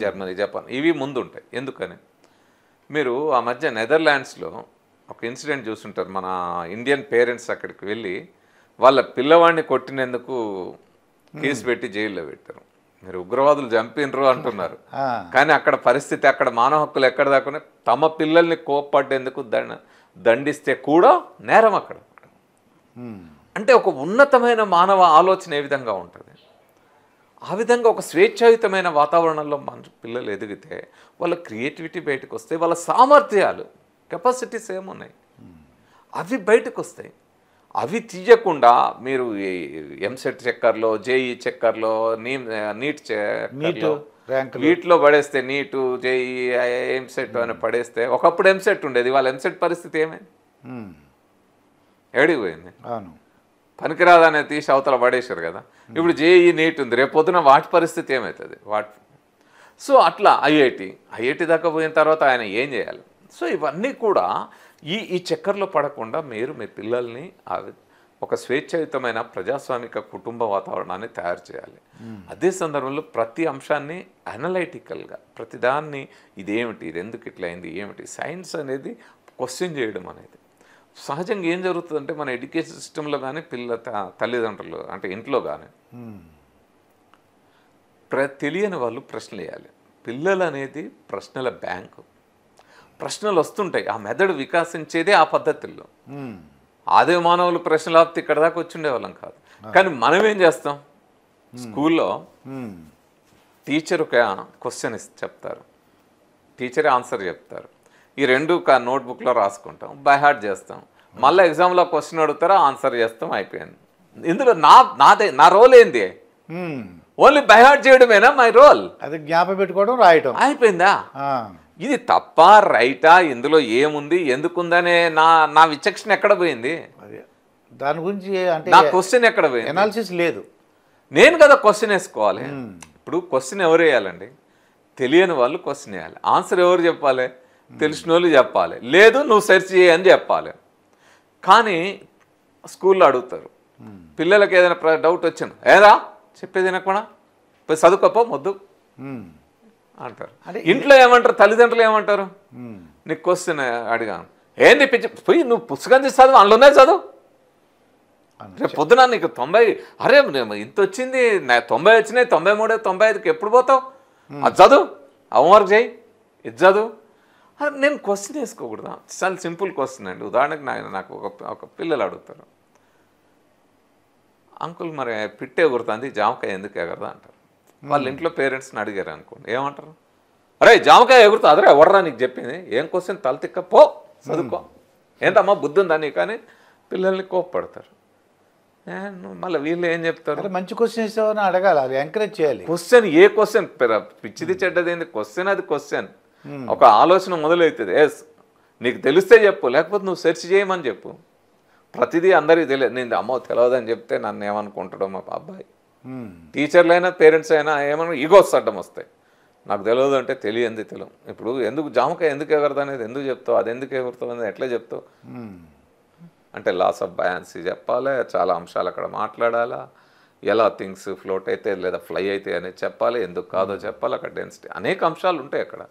జర్మనీ, జపాన్ ఇవి ముందు ఉంటాయి. ఎందుకని మీరు ఆ మధ్య నెదర్లాండ్స్లో ఒక ఇన్సిడెంట్ చూస్తుంటారు. మన ఇండియన్ పేరెంట్స్ అక్కడికి వెళ్ళి వాళ్ళ పిల్లవాడిని కొట్టినందుకు కేసు పెట్టి జైల్లో పెట్టారు. మీరు ఉగ్రవాదులు చంపినరు అంటున్నారు, కానీ అక్కడ పరిస్థితి, అక్కడ మానవ హక్కులు ఎక్కడ దాకా తమ పిల్లల్ని కోప్పడ్డేందుకు దండిస్తే కూడా నేరం అక్కడ. అంటే ఒక ఉన్నతమైన మానవ ఆలోచన ఏ విధంగా ఉంటుంది, ఆ విధంగా ఒక స్వేచ్ఛాయుతమైన వాతావరణంలో మన పిల్లలు ఎదిగితే వాళ్ళ క్రియేటివిటీ బయటకు వస్తాయి, వాళ్ళ సామర్థ్యాలు కెపాసిటీస్ ఏమున్నాయి అవి బయటకు వస్తాయి. అవి తీయకుండా మీరు ఎంసెట్ చక్కర్లో, జేఈ చక్కర్లో, నీట్ చక్కర్లో వీటిలో పడేస్తే, నీటు, జేఈ, ఎంసెట్ అని పడేస్తే, ఒకప్పుడు ఎంసెట్ ఉండేది, వాళ్ళ ఎంసెట్ పరిస్థితి ఏమైంది? ఏడిపోయింది. పనికిరాదనే తీసి అవతల పడేశారు కదా. ఇప్పుడు జేఈ, నీట్ ఉంది, రేపు పొద్దున వాటి పరిస్థితి ఏమవుతుంది? సో అట్లా ఐఐటి దాకా పోయిన తర్వాత ఆయన ఏం చేయాలి? సో ఇవన్నీ కూడా ఈ చక్కర్లో పడకుండా మీరు మీ పిల్లల్ని ఒక స్వేచ్ఛయుతమైన ప్రజాస్వామిక కుటుంబ వాతావరణాన్ని తయారు చేయాలి. అదే సందర్భంలో ప్రతి అంశాన్ని అనలైటికల్గా ప్రతిదాన్ని ఇదేమిటి, ఇది ఎందుకు ఇట్లా అయింది, ఏమిటి, సైన్స్ అనేది క్వశ్చన్ చేయడం అనేది సహజంగా ఏం జరుగుతుందంటే మన ఎడ్యుకేషన్ సిస్టంలో కానీ తల్లిదండ్రులు అంటే ఇంట్లో కానీ తెలియని వాళ్ళు ప్రశ్నలు వేయాలి. పిల్లలు అనేది ప్రశ్నల బ్యాంకు. ప్రశ్నలు వస్తుంటాయి, ఆ మెదడు వికాసించేదే ఆ పద్ధతుల్లో. ఆది మానవులు ప్రశ్నలు ఆపితే ఇక్కడ దాకా వచ్చిండేవాళ్ళం కాదు. కానీ మనం ఏం చేస్తాం, స్కూల్లో టీచర్ ఒక క్వశ్చన్ చెప్తారు, టీచరే ఆన్సర్ చెప్తారు, ఈ రెండు నోట్బుక్లో రాసుకుంటాం, బై హార్ట్ చేస్తాం, మళ్ళీ ఎగ్జామ్లో క్వశ్చన్ అడుగుతారా ఆన్సర్ చేస్తాం, అయిపోయింది. ఇందులో నా రోల్ ఏంది, ఓన్లీ బై హార్ట్ చేయడమేనా మై రోల్, అది జ్ఞాపకం పెట్టుకోవడం రాయటం, అయిపోయిందా? ఇది తప్ప రైటా, ఇందులో ఏముంది ఎందుకుందనే నా విచక్షణ ఎక్కడ పోయింది, దాని గురించి అంటే నా క్వశ్చన్ ఎక్కడ పోయింది, అనాలిసిస్ లేదు. నేను కదా క్వశ్చన్ వేసుకోవాలి. ఇప్పుడు క్వశ్చన్ ఎవరు వేయాలండి, తెలియని వాళ్ళు క్వశ్చన్ వేయాలి, ఆన్సర్ ఎవరు చెప్పాలి, తెలిసిన వాళ్ళు చెప్పాలి, లేదు నువ్వు సెర్చ్ చేయని చెప్పాలి. కానీ స్కూల్లో అడుగుతారు, పిల్లలకి ఏదైనా డౌట్ వచ్చింది, ఏరా చెప్పేది వినకుండా పోయి చదువుకోపో మొద్దు అంటారు. ఇంట్లో ఏమంటారు, తల్లిదండ్రులు ఏమంటారు, నీకు క్వశ్చన్ అడిగాను ఏంది పిచ్చి, పోయి నువ్వు పుస్తకం తీసి చదువు, అందులోనే చదువు, రేపు పొద్దున నీకు 90 అరే ఇంత వచ్చింది, 90 వచ్చినాయి, 93, 95కి ఎప్పుడు పోతావు, అది చదువు, హోంవర్క్ చేయి, ఇది చదువు. నేను క్వశ్చన్ వేసుకోకూడదా? చాలా సింపుల్ క్వశ్చన్ అండి. ఉదాహరణకు నాకు ఒక పిల్లలు అడుగుతారు, అంకుల్ మరి పిట్టే ఎగురుతుంది, జామకాయ ఎందుకు ఎగరదా అంటారు. వాళ్ళ ఇంట్లో పేరెంట్స్ని అడిగారు అనుకోండి, ఏమంటారు, అరే జామకాయ ఎగురుతా, అదరే ఎవడరా నీకు చెప్పింది, ఏం క్వశ్చన్ తలతిక్క పో చదువుకో, ఏంటమ్మా బుద్ధి ఉందా నీకు అని పిల్లల్ని కోప్పడతారు. మళ్ళీ వీళ్ళు ఏం చెప్తారు, మంచి క్వశ్చన్ ఇస్తామని అడగాలి, అది ఎంకరేజ్ చేయాలి. క్వశ్చన్ ఏ క్వశ్చన్ పిచ్చిది చెడ్డది ఏంది, క్వశ్చన్ అది క్వశ్చన్, ఒక ఆలోచన మొదలవుతుంది. ఎస్ నీకు తెలిస్తే చెప్పు, లేకపోతే నువ్వు సెర్చ్ చేయమని చెప్పు. ప్రతిదీ అందరికీ తెలియదు, నేను అమ్మో తెలియదని చెప్తే నన్ను ఏమనుకుంటాడో మా అబ్బాయి. టీచర్లు అయినా పేరెంట్స్ అయినా ఏమన్నా ఈగోస్ అడ్డం వస్తాయి, నాకు తెలియదు అంటే తెలియంది తెలియదు. ఇప్పుడు ఎందుకు జామకాయ ఎందుకు ఎగరదు అనేది ఎందుకు చెప్తావు, అది ఎందుకు ఎగురుతావు అనేది ఎట్లా చెప్తావు అంటే లాస్ ఆఫ్ బయాన్సీ చెప్పాలి, చాలా అంశాలు అక్కడ మాట్లాడాలా, ఎలా థింగ్స్ ఫ్లోట్ అయితే లేదా ఫ్లై అయితే అనేది చెప్పాలి, ఎందుకు కాదో చెప్పాలి, అక్కడ డెన్సిటీ అనేక అంశాలు ఉంటాయి అక్కడ.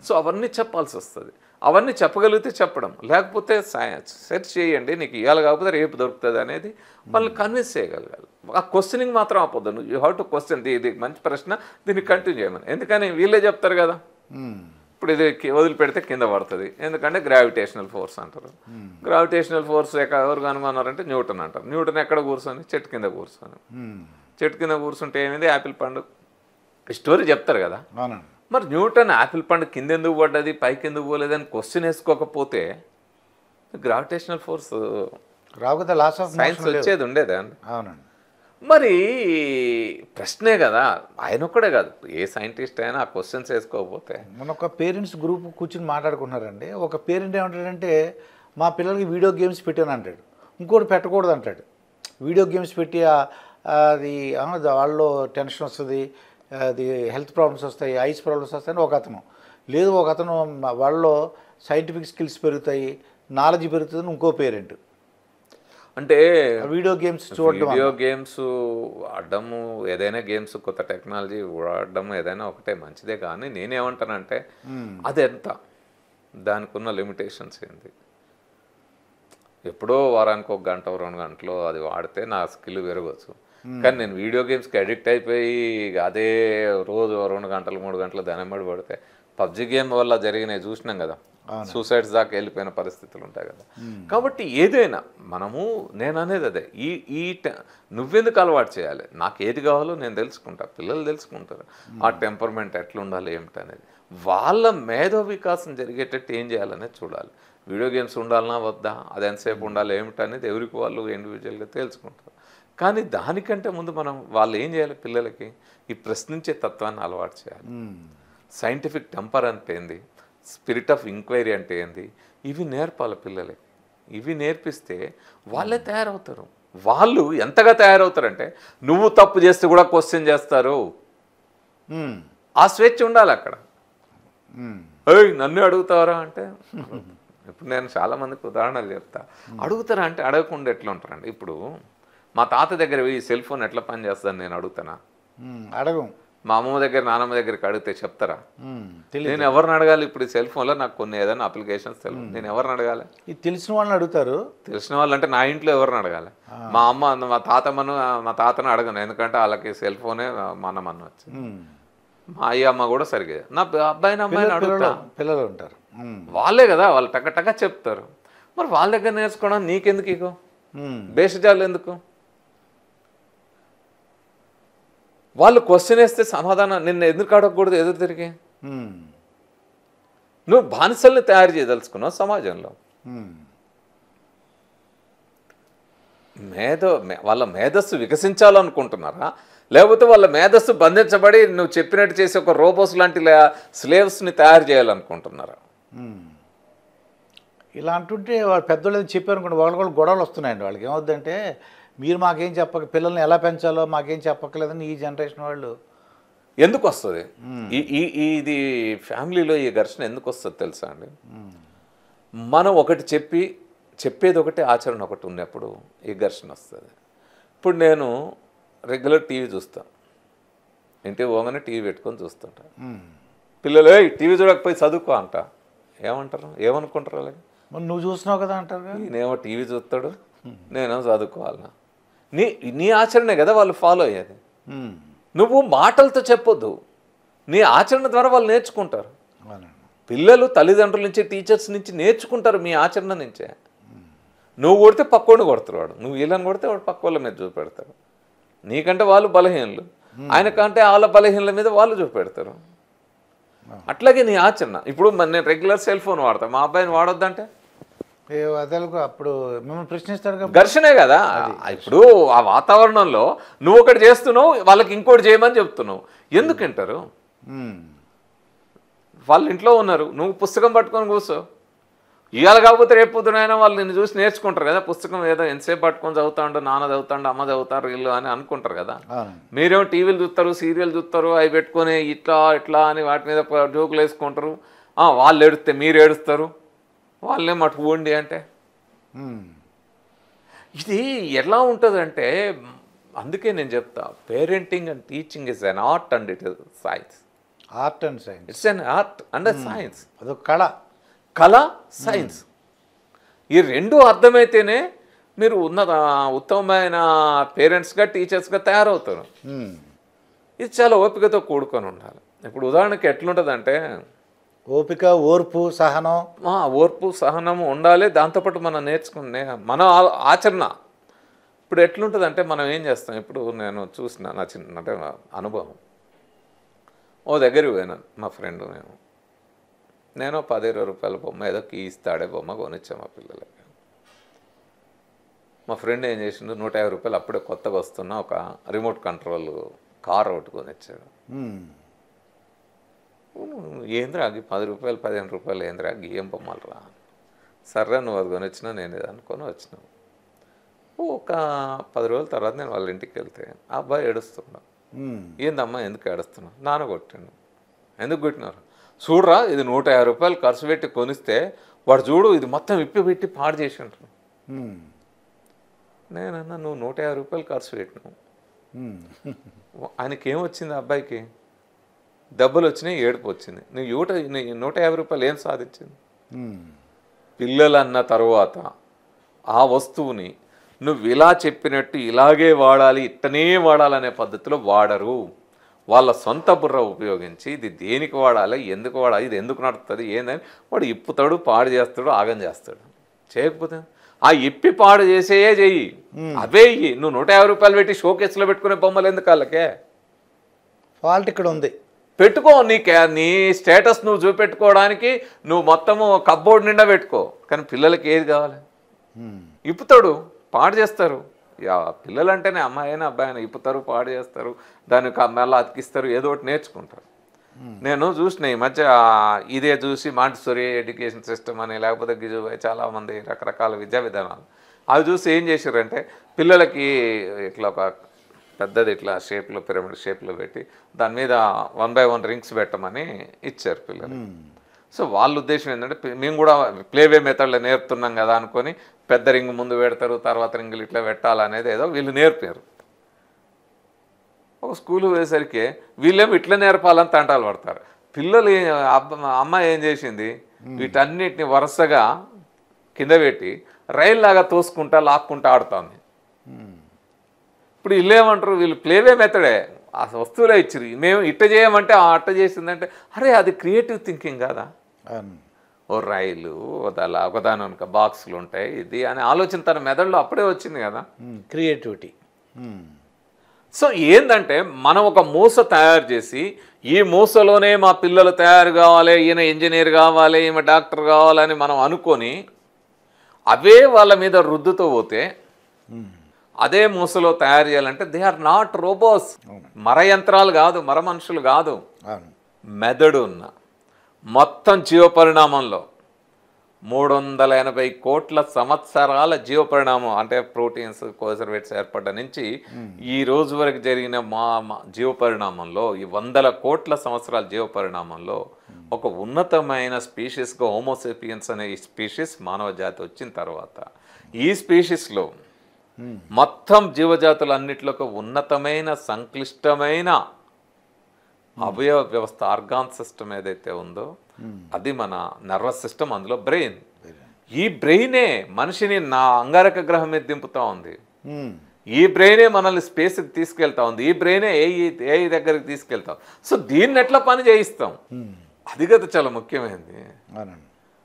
సో అవన్నీ చెప్పాల్సి వస్తుంది. అవన్నీ చెప్పగలిగితే చెప్పడం, లేకపోతే సైన్స్ సెర్చ్ చేయండి, నీకు ఇవాళ కాకపోతే రేపు దొరుకుతుంది అనేది వాళ్ళని కన్విన్స్ చేయగలగాలి. ఆ క్వశ్చనింగ్ మాత్రం ఆపొద్దు, నువ్వు యూ హ్యావ్ టు క్వశ్చన్, ఇది మంచి ప్రశ్న, దీన్ని కంటిన్యూ చేయమని. ఎందుకని వీళ్ళే చెప్తారు కదా, ఇప్పుడు ఇది వదిలిపెడితే కింద పడుతుంది, ఎందుకంటే గ్రావిటేషనల్ ఫోర్స్ అంటారు. గ్రావిటేషనల్ ఫోర్స్ ఎవరు కనుగొన్నారంటే న్యూటన్ అంటారు. న్యూటన్ ఎక్కడ కూర్చొని, చెట్టు కింద కూర్చొని, చెట్టు కింద కూర్చుంటే ఏమైంది, యాపిల్ పండు స్టోరీ చెప్తారు కదా. మరి న్యూటన్ యాపిల్ పండు కింద ఎందుకు పడ్డది, పైకి ఎందుకు పోలేదని క్వశ్చన్ వేసుకోకపోతే గ్రావిటేషనల్ ఫోర్స్ సైన్స్ వచ్చేది ఉండేదా అండి? అవునండి. మరి ప్రశ్నే కదా, ఆయన ఒక్కడే కాదు, ఏ సైంటిస్ట్ అయినా ఆ క్వశ్చన్స్ వేసుకోకపోతే. మన ఒక పేరెంట్స్ గ్రూప్ కూర్చుని మాట్లాడుకుంటున్నారండి. ఒక పేరెంట్ ఏమంటాడంటే మా పిల్లలకి వీడియో గేమ్స్ పెట్టాను అంటాడు, ఇంకోటి పెట్టకూడదు అంటాడు. వీడియో గేమ్స్ పెట్టి అది వాళ్ళలో టెన్షన్ వస్తుంది, అది హెల్త్ ప్రాబ్లమ్స్ వస్తాయి, ఐస్ ప్రాబ్లమ్స్ వస్తాయని ఒక అతను, లేదు ఒక అతను వాళ్ళలో సైంటిఫిక్ స్కిల్స్ పెరుగుతాయి, నాలెడ్జ్ పెరుగుతుందని ఇంకో పేరెంట్. అంటే వీడియో గేమ్స్ చూడడం, వీడియో గేమ్స్ ఆడడము, ఏదైనా గేమ్స్ కొత్త టెక్నాలజీ వాడడం ఏదైనా ఒకటే మంచిదే. కానీ నేనేమంటానంటే అది ఎంత, దానికి ఉన్న లిమిటేషన్స్ ఏంటి. ఎప్పుడో వారానికి 1 గంట 2 గంటలు అది వాడితే నా స్కిల్ పెరగవచ్చు. కానీ నేను వీడియో గేమ్స్కి అడిక్ట్ అయిపోయి అదే రోజు 2 గంటలు 3 గంటలు దానిమ్మడి పడితే పబ్జి గేమ్ వల్ల జరిగినవి చూసినాం కదా, సూసైడ్స్ దాకా వెళ్ళిపోయిన పరిస్థితులు ఉంటాయి కదా. కాబట్టి ఏదైనా నేను అనేది అదే, నువ్వెందుకు అలవాటు చేయాలి, నాకు ఏది కావాలో నేను తెలుసుకుంటా, పిల్లలు తెలుసుకుంటారు ఆ టెంపర్మెంట్ ఎట్లా ఉండాలి ఏమిటి అనేది. వాళ్ళ మేధో వికాసం జరిగేటట్టు ఏం చేయాలనేది చూడాలి. వీడియో గేమ్స్ ఉండాలన్నా వద్దా, అది ఎంతసేపు ఉండాలి ఏమిటి అనేది ఎవరికి వాళ్ళు ఇండివిజువల్గా తెలుసుకుంటారు. కానీ దానికంటే ముందు వాళ్ళు ఏం చేయాలి, పిల్లలకి ఈ ప్రశ్నించే తత్వాన్ని అలవాటు చేయాలి. సైంటిఫిక్ టెంపర్ అంటే ఏంది, స్పిరిట్ ఆఫ్ ఎంక్వైరీ అంటే ఏంది, ఇవి నేర్పాలి పిల్లలకి. ఇవి నేర్పిస్తే వాళ్ళే తయారవుతారు. వాళ్ళు ఎంతగా తయారవుతారంటే నువ్వు తప్పు చేస్తే కూడా క్వశ్చన్ చేస్తారు. ఆ స్వేచ్ఛ ఉండాలి అక్కడ. ఏయ్ నన్ను అడుగుతావరా అంటే ఇప్పుడు నేను చాలామందికి ఉదాహరణలు చెప్తా. అడుగుతారా అంటే అడగకుండా ఎట్లా ఉంటారండి. ఇప్పుడు మా తాత దగ్గర ఈ సెల్ ఫోన్ ఎట్లా పని చేస్తుందని నేను అడుగుతానా? అడగం. మా అమ్మమ్మ దగ్గర నాన్నమ్మ దగ్గరికి అడిగితే చెప్తారా? తెలియదు. నేను ఎవరిని అడగాలి? ఇప్పుడు ఈ సెల్ ఫోన్లో నాకు కొన్ని ఏదైనా అప్లికేషన్స్ తెలియదు, నేను ఎవరిని అడగాలి? ఇది తెలిసిన వాళ్ళని అడుగుతారు. తెలిసిన వాళ్ళు అంటే నా ఇంట్లో ఎవరిని అడగాలి? మా అమ్మ మా తాతను అడగను, ఎందుకంటే వాళ్ళకి సెల్ ఫోనే మనమన్న వచ్చింది. మా అమ్మ కూడా సరిగ్గా నా అబ్బాయిని అమ్మాయిని అడుగుతా. పిల్లలు ఉంటారు, వాళ్ళే కదా, వాళ్ళు టక్క టక్క చెప్తారు. మరి వాళ్ళ దగ్గర నేర్చుకోవడం నీకెందుకు ఇగో బేషజాలు ఎందుకు? వాళ్ళు క్వశ్చన్ వేస్తే సమాధానం నిన్ను ఎందుకు అడగకూడదు ఎదురు తిరిగి? నువ్వు బానిసల్ని తయారు చేయదలుచుకున్నావు సమాజంలో. వాళ్ళ మేధస్సు వికసించాలనుకుంటున్నారా, లేకపోతే వాళ్ళ మేధస్సు బంధించబడి నువ్వు చెప్పినట్టు చేసి ఒక రోబోస్ లాంటి స్లేవ్స్ని తయారు చేయాలనుకుంటున్నారా? ఇలా అంటుంటే వాళ్ళు పెద్దోళ్ళు చెప్పారనుకోండి, వాళ్ళు గొడవలు వస్తున్నాయండి. వాళ్ళకి ఏమవుద్దంటే, మీరు మాకేం చెప్పక, పిల్లల్ని ఎలా పెంచాలో మాకేం చెప్పక్కలేదని ఈ జనరేషన్ వాళ్ళు. ఎందుకు వస్తుంది ఇది ఫ్యామిలీలో ఈ ఘర్షణ ఎందుకు వస్తుంది తెలుసా అండి? మనం ఒకటి చెప్పేది ఒకటి, ఆచరణ ఒకటి ఉన్నప్పుడు ఈ ఘర్షణ వస్తుంది. ఇప్పుడు నేను రెగ్యులర్ టీవీ చూస్తాను, ఇంటికి పోగానే టీవీ పెట్టుకొని చూస్తుంటా. పిల్లలు టీవీ చూడకపోయి చదువుకో అంట, ఏమంటారు? ఏమనుకుంటారు అలాగే? నువ్వు చూస్తున్నావు కదా అంటారు. నేనేమో టీవీ చూస్తాడు, నేనేమో చదువుకోవాలన్నా. నీ ఆచరణే కదా వాళ్ళు ఫాలో అయ్యేది. నువ్వు మాటలతో చెప్పొద్దు, నీ ఆచరణ ద్వారా వాళ్ళు నేర్చుకుంటారు. పిల్లలు తల్లిదండ్రుల నుంచి, టీచర్స్ నుంచి నేర్చుకుంటారు మీ ఆచరణ నుంచే. నువ్వు కొడితే పక్కోడిని కొడతారు వాడు, నువ్వు వీళ్ళని కొడితే వాడు పక్కోళ్ళ మీద చూపెడతారు. నీకంటే వాళ్ళు బలహీనలు, ఆయనకంటే వాళ్ళ బలహీనల మీద వాళ్ళు చూపెడతారు. అట్లాగే నీ ఆచరణ. ఇప్పుడు నేను రెగ్యులర్ సెల్ ఫోన్ వాడతాను, మా అబ్బాయిని వాడొద్దంటే అప్పుడు మిమ్మల్ని ప్రశ్నిస్తారు. ఘర్షణే కదా. ఇప్పుడు ఆ వాతావరణంలో నువ్వు ఒకటి చేస్తున్నావు, వాళ్ళకి ఇంకోటి చేయమని చెప్తున్నావు, ఎందుకు వింటారు? వాళ్ళ ఇంట్లో ఉన్నారు, నువ్వు పుస్తకం పట్టుకొని కూర్చో. ఇవాళ కాకపోతే రేపు పొద్దునైనా వాళ్ళు నిన్ను చూసి నేర్చుకుంటారు కదా. పుస్తకం ఏదో ఎంతసేపు పట్టుకొని చదువుతాడు, నాన్న చదువుతాడు, అమ్మ చదువుతారు వీళ్ళు అని అనుకుంటారు కదా. మీరేమో టీవీలు చూస్తారు, సీరియల్ చూస్తారు, అవి పెట్టుకొని ఇట్లా అని వాటి మీద జోకులు వేసుకుంటారు. వాళ్ళు ఏడిస్తే మీరు ఏడుస్తారు, వాళ్ళేం అటు పోండి అంటే. ఇది ఎలా ఉంటుందంటే, అందుకే నేను చెప్తా, parenting and teaching is an art and it is science. Art and science. It's an art and science. అదొక కళ, సైన్స్. ఈ రెండు అర్థమైతేనే మీరు ఉత్తమమైన పేరెంట్స్గా, టీచర్స్గా తయారవుతారు. ఇది చాలా ఓపికతో కూడుకొని ఉండాలి. ఇప్పుడు ఉదాహరణకి ఎట్లుంటుందంటే, ఓపిక, ఓర్పు, సహనం. ఓర్పు సహనము ఉండాలి. దాంతోపాటు మనం నేర్చుకునే మన ఆచరణ. ఇప్పుడు ఎట్లుంటుందంటే, మనం ఏం చేస్తాం, ఇప్పుడు నేను చూసిన నా అంటే అనుభవం, ఓ దగ్గరికి పోయినాను మా ఫ్రెండ్, నేను 10-20 రూపాయల బొమ్మ ఏదో ఇస్తాడే బొమ్మ కొనిచ్చాను మా పిల్లలకి. మా ఫ్రెండ్ ఏం చేసిండు, 150 రూపాయలు అప్పుడే కొత్తగా వస్తున్న ఒక రిమోట్ కంట్రోల్ కార్ ఒకటి కొనిచ్చాడు. ఏంద్రా 10 రూపాయలు 15 రూపాయలు ఏంద్రా ఏం బొమ్మలు రా, సర్రా నువ్వు అది కొనిచ్చినా నేను ఇది అనుకొని వచ్చినావు. ఒక 10 రోజుల తర్వాత నేను వాళ్ళ ఇంటికి వెళ్తే ఆ అబ్బాయి ఏడుస్తున్నాడు. ఏందమ్మా ఎందుకు ఏడుస్తున్నావు? నాన్న కొట్టిండు. ఎందుకు కొట్టినారు? చూడరా, ఇది 150 రూపాయలు ఖర్చు పెట్టి కొనిస్తే వాడు చూడు ఇది మొత్తం విప్పి పెట్టి పాడు చేసి ఉంటాను. నేనన్నా నువ్వు 150 రూపాయలు ఖర్చు పెట్టినావు, ఆయనకి ఏమొచ్చింది? అబ్బాయికి దెబ్బలు వచ్చినాయి, ఏడుపు వచ్చింది. నువ్వు 150 రూపాయలు ఏం సాధించింది? పిల్లలన్న తరువాత ఆ వస్తువుని నువ్వు ఇలా చెప్పినట్టు ఇలాగే వాడాలి, ఇట్టనే వాడాలనే పద్ధతిలో వాడరు. వాళ్ళ సొంత బుర్ర ఉపయోగించి ఇది దేనికి వాడాలి, ఎందుకు వాడాలి, ఇది ఎందుకు నడుస్తుంది ఏందని వాడు ఇప్పుతాడు, పాడు చేస్తాడు, ఆగం చేస్తాడు. చేయకపోతే ఆ ఇప్పి పాడు చేసేయే చెయ్యి, అవే ఇయ్యి. నువ్వు 150 రూపాయలు పెట్టి షోకేస్లో పెట్టుకునే బొమ్మలు ఎందుకు? వాళ్ళకే ఫాల్ట్ ఇక్కడ ఉంది. పెట్టుకో, నీ స్టేటస్ నువ్వు చూపెట్టుకోవడానికి నువ్వు మొత్తము కప్బోర్డ్ నిండా పెట్టుకో. కానీ పిల్లలకి ఏది కావాలి? ఇప్పుతాడు, పాడు చేస్తారు. పిల్లలు అంటేనే అమ్మాయి అయినా అబ్బాయి అయినా ఇప్పుతారు, పాడు చేస్తారు, దానికి మళ్ళీ అతికిస్తారు, ఏదో ఒకటి నేర్చుకుంటారు. నేను చూసిన ఈ మధ్య ఇదే చూసి మాంటిసోరీ ఎడ్యుకేషన్ సిస్టమ్ అని, లేకపోతే గిజుబాయ్, చాలామంది రకరకాల విద్యా విధానాలు అవి చూసి ఏం చేశారంటే, పిల్లలకి ఇట్లా ఒక పెద్దది ఇట్లా షేప్లో, పిరమిడ్ షేప్లో పెట్టి దాని మీద 1 by 1 రింగ్స్ పెట్టమని ఇచ్చారు పిల్లలు. సో వాళ్ళ ఉద్దేశం ఏంటంటే మేము కూడా ప్లేవే మెథడ్లో నేర్పుతున్నాం కదా అనుకొని పెద్ద రింగ్ ముందు పెడతారు, తర్వాత రింగులు ఇట్లా పెట్టాలనేది ఏదో వీళ్ళు నేర్పారు. ఒక స్కూల్ పోయేసరికి వీళ్ళేమో ఇట్లా నేర్పాలని తంటాలు పడతారు. పిల్లలు అమ్మాయి ఏం చేసింది, వీటన్నిటిని వరుసగా కింద పెట్టి రైల్లాగా తోసుకుంటా లాక్కుంటా ఆడుతుంది. ఇప్పుడు వీళ్ళు ఏమంటారు, వీళ్ళు ప్లేవే మెథడే, ఆ వస్తువులే ఇచ్చిరు, మేము ఇట్ట చేయమంటే అట్ట చేసిందంటే అరే అది క్రియేటివ్ థింకింగ్ కదా. ఓ రైలు ఒకదాని వెనుక బాక్సులు ఉంటాయి ఇది అనే ఆలోచన తన మెదడులో అప్పుడే వచ్చింది కదా, క్రియేటివిటీ. సో ఏంటంటే మనం ఒక మూస తయారు చేసి ఈ మూసలోనే మా పిల్లలు తయారు కావాలి, ఈయన ఇంజనీర్ కావాలి, ఈమె డాక్టర్ కావాలని మనం అనుకొని అవే వాళ్ళ మీద రుద్దుతూ పోతే అదే మూసలో తయారు చేయాలంటే దే ఆర్ నాట్ రోబోస్, మర యంత్రాలు కాదు, మర మనుషులు కాదు, మెదడు ఉన్న మొత్తం జీవపరిణామంలో 380 కోట్ల సంవత్సరాల జీవపరిణామం అంటే ప్రోటీన్స్ కోసర్వేట్స్ ఏర్పడ్డ నుంచి ఈ రోజు వరకు జరిగిన జీవపరిణామంలో ఈ 100 కోట్ల సంవత్సరాల జీవపరిణామంలో ఒక ఉన్నతమైన స్పీషీస్గా హోమోసేపియన్స్ అనే ఈ స్పీషీస్ మానవ జాతి వచ్చిన తర్వాత ఈ స్పీషీస్లో మొత్తం జీవజాతులన్నిటిలో ఒక ఉన్నతమైన సంక్లిష్టమైన అవయవ వ్యవస్థ ఆర్గాన్ సిస్టమ్ ఏదైతే ఉందో అది మన నర్వస్ సిస్టమ్, అందులో బ్రెయిన్. ఈ బ్రెయినే మనిషిని నా అంగారక గ్రహం మీద దింపుతా ఉంది, ఈ బ్రెయినే మనల్ని స్పేస్కి తీసుకెళ్తా ఉంది, ఈ బ్రెయినే ఏ దగ్గరికి తీసుకెళ్తాం. సో దీన్ని ఎట్లా పని చేయిస్తాం, అది కదా చాలా ముఖ్యమైనది.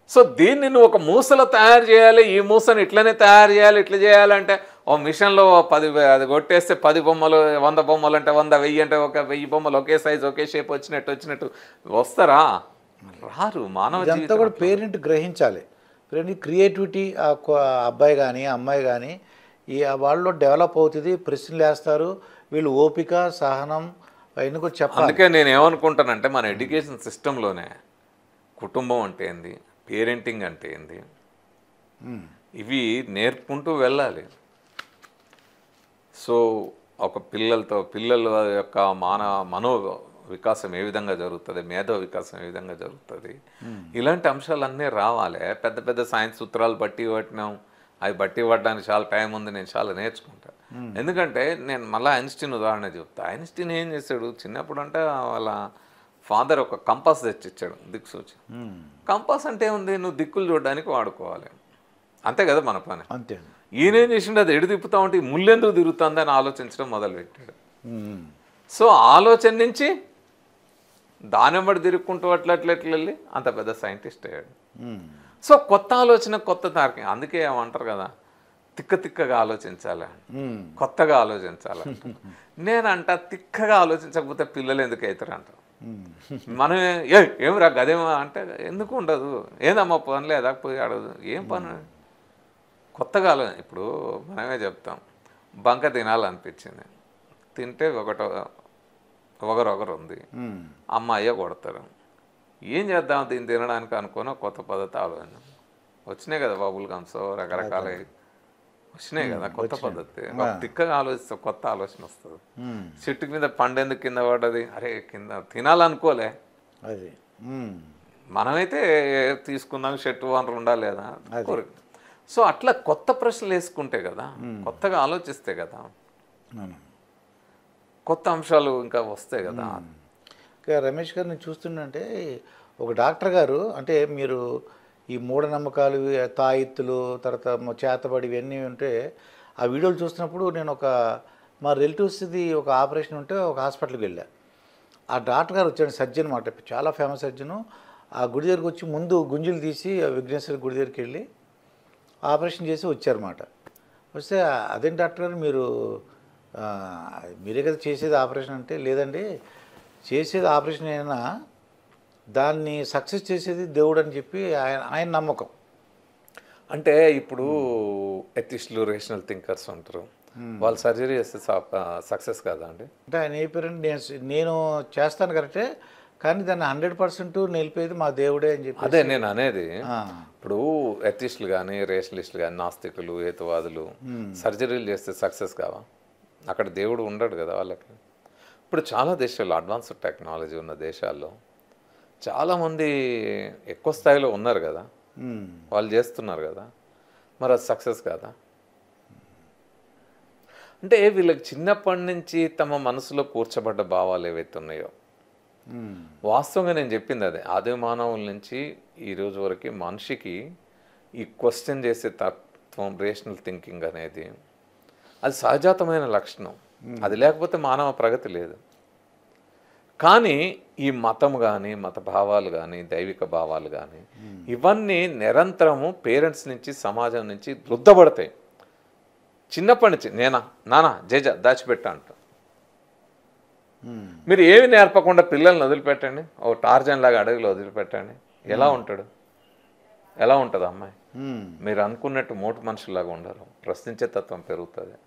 సో దీన్ని నువ్వు ఒక మూసలో తయారు చేయాలి, ఈ మూసను ఇట్లనే తయారు చేయాలి, ఇట్లా చేయాలంటే ఓ మిషన్లో 10 అది కొట్టేస్తే 10 బొమ్మలు 100 బొమ్మలు అంటే 100, 1000 అంటే ఒక 1000 బొమ్మలు ఒకే సైజు ఒకే షేప్ వచ్చినట్టు వస్తారా? రారు. మానవ జీవితం కూడా పేరెంట్ గ్రహించాలి. క్రియేటివిటీ అబ్బాయి కానీ అమ్మాయి కానీ ఈ వాళ్ళలో డెవలప్ అవుతుంది, ప్రశ్నలు వేస్తారు, వీళ్ళు ఓపిక సహనం అవన్నీ కూడా చెప్పాలి. అందుకే నేను ఏమనుకుంటానంటే మన ఎడ్యుకేషన్ సిస్టంలోనే కుటుంబం అంటే ఏంది, పేరెంటింగ్ అంటే ఏంది, ఇవి నేర్పుకుంటూ వెళ్ళాలి. సో ఒక పిల్లల యొక్క మనో వికాసం ఏ విధంగా జరుగుతుంది, మేధో వికాసం ఏ విధంగా జరుగుతుంది, ఇలాంటి అంశాలన్నీ రావాలి. పెద్ద పెద్ద సైన్స్ సూత్రాలు బట్టి పట్టినాం, అవి బట్టి పట్టడానికి చాలా టైం ఉంది, నేను చాలా నేర్చుకుంటా. ఎందుకంటే నేను మళ్ళీ ఐన్స్టీన్ ఉదాహరణ చెప్తా. ఐన్స్టీన్ ఏం చేశాడు, చిన్నప్పుడు అంటే వాళ్ళ ఫాదర్ ఒక కంపాస్ తెచ్చిచ్చాడు, దిక్సూచి. కంపాస్ అంటే ఏముంది, నువ్వు దిక్కులు చూడడానికి వాడుకోవాలి, అంతే కదా మన పని. అంతే. ఈయనేం చేసిండు, అది ఎడు తిప్పుతా ఉంటే ముళ్ళెందుకు తిరుగుతుంది అని ఆలోచించడం మొదలుపెట్టాడు. సో ఆలోచన నుంచి దానెంబడి తిరుక్కుంటూ అట్లెళ్ళి అంత పెద్ద సైంటిస్ట్ అయ్యాడు. సో కొత్త ఆలోచన కొత్త తార్కికం. అందుకే ఏమంటారు కదా, తిక్కగా ఆలోచించాలి, కొత్తగా ఆలోచించాలి. నేనంట తిక్కగా ఆలోచించకపోతే పిల్లలు ఎందుకు అవుతారు అంటారు. మనం ఏమిరా గదేమో అంటే ఎందుకు ఉండదు, ఏందమ్మా పని లేదా పోయి ఆడదు, ఏం పని కొత్తగా ఇప్పుడు మనమే చెప్తాం, బంక తినాలనిపించింది, తింటే ఒకరు ఉంది, అమ్మాయ్య కొడతారు, ఏం చేద్దాం దీన్ని తినడానికి అనుకుని కొత్త పద్ధతి ఆలోచన వచ్చినాయి కదా, బబుల్ గమ్స్ రకరకాల వచ్చినాయి కదా, కొత్త పద్ధతి. తిక్కగా ఆలోచిస్తే కొత్త ఆలోచన వస్తుంది. చెట్టు మీద పండెందుకు కింద పడ్డది, అరే కింద తినాలనుకోలే, అది మనమైతే తీసుకున్నాం చెట్టు వనరు ఉండాలి లేదా. సో అట్లా కొత్త ప్రశ్నలు వేసుకుంటే కదా, కొత్తగా ఆలోచిస్తే కదా కొత్త అంశాలు ఇంకా వస్తాయి కదా. ఇంకా రమేష్ గారు నేను చూస్తుంటే ఒక డాక్టర్ గారు, అంటే మీరు ఈ మూఢనమ్మకాలు, తాయిత్తులు, తర్వాత చేతబడి ఇవన్నీ ఉంటే ఆ వీడియోలు చూస్తున్నప్పుడు నేను మా రిలేటివ్స్ది ఒక ఆపరేషన్ ఉంటే ఒక హాస్పిటల్కి వెళ్ళా. ఆ డాక్టర్ గారు వచ్చాడు, సర్జన్ అన్నమాట, చాలా ఫేమస్ సర్జను. ఆ గుడి దగ్గరికి వచ్చి ముందు గుంజులు తీసి విఘ్నేశ్వర గుడి దగ్గరికి వెళ్ళి ఆపరేషన్ చేసి వచ్చారన్నమాట. వస్తే అదేం డాక్టర్ గారు మీరే కదా చేసేది ఆపరేషన్ అంటే, లేదండి చేసేది ఆపరేషన్ అయినా దాన్ని సక్సెస్ చేసేది దేవుడు అని చెప్పి ఆయన నమ్మకం. అంటే ఇప్పుడు ఎథిస్టులు, రేషనల్ థింకర్స్ ఉంటారు, వాళ్ళు సర్జరీ చేస్తే సక్సెస్ కాదా అండి? అంటే ఆయన చెప్పారంటే నేను చేస్తాను కరెక్టే, కానీ దాన్ని 100% నిలిపేది మా దేవుడే అని చెప్పి. అదే నేను అనేది. ఇప్పుడు ఎథిస్టులు కానీ, రేషనలిస్టులు కానీ, నాస్తికులు, హేతువాదులు సర్జరీలు చేస్తే సక్సెస్ కావా? అక్కడ దేవుడు ఉండడు కదా వాళ్ళకి. ఇప్పుడు చాలా దేశాల్లో అడ్వాన్స్డ్ టెక్నాలజీ ఉన్న దేశాల్లో చాలామంది ఎక్కువ స్థాయిలో ఉన్నారు కదా, వాళ్ళు చేస్తున్నారు కదా, మరి అది సక్సెస్ కాదా? అంటే వీళ్ళకి చిన్నప్పటి నుంచి తమ మనసులో కూర్చబడ్డ భావాలు ఏవైతే ఉన్నాయో, వాస్తవంగా నేను చెప్పింది అదే, ఆది మానవుల నుంచి ఈరోజు వరకు మనిషికి ఈ క్వశ్చన్ చేసే తత్వం, రేషనల్ థింకింగ్ అనేది అది సహజాతమైన లక్షణం. అది లేకపోతే మానవ ప్రగతి లేదు. కానీ ఈ మతం కానీ, మత భావాలు కానీ, దైవిక భావాలు కానీ ఇవన్నీ నిరంతరము పేరెంట్స్ నుంచి, సమాజం నుంచి రుద్దబడతాయి. చిన్నప్పటి నుంచి నానా జేజ దాచిపెట్టా అంట. మీరు ఏమి నేర్పకుండా పిల్లల్ని వదిలిపెట్టండి, ఓ టార్జన్ లాగా అడవిలో వదిలిపెట్టండి, ఎలా ఉంటాడు? ఎలా ఉంటుంది అమ్మాయి? మీరు అనుకున్నట్టు మోటు మనుషులాగా ఉండరు. ప్రశ్నించే తత్వం పెరుగుతుంది,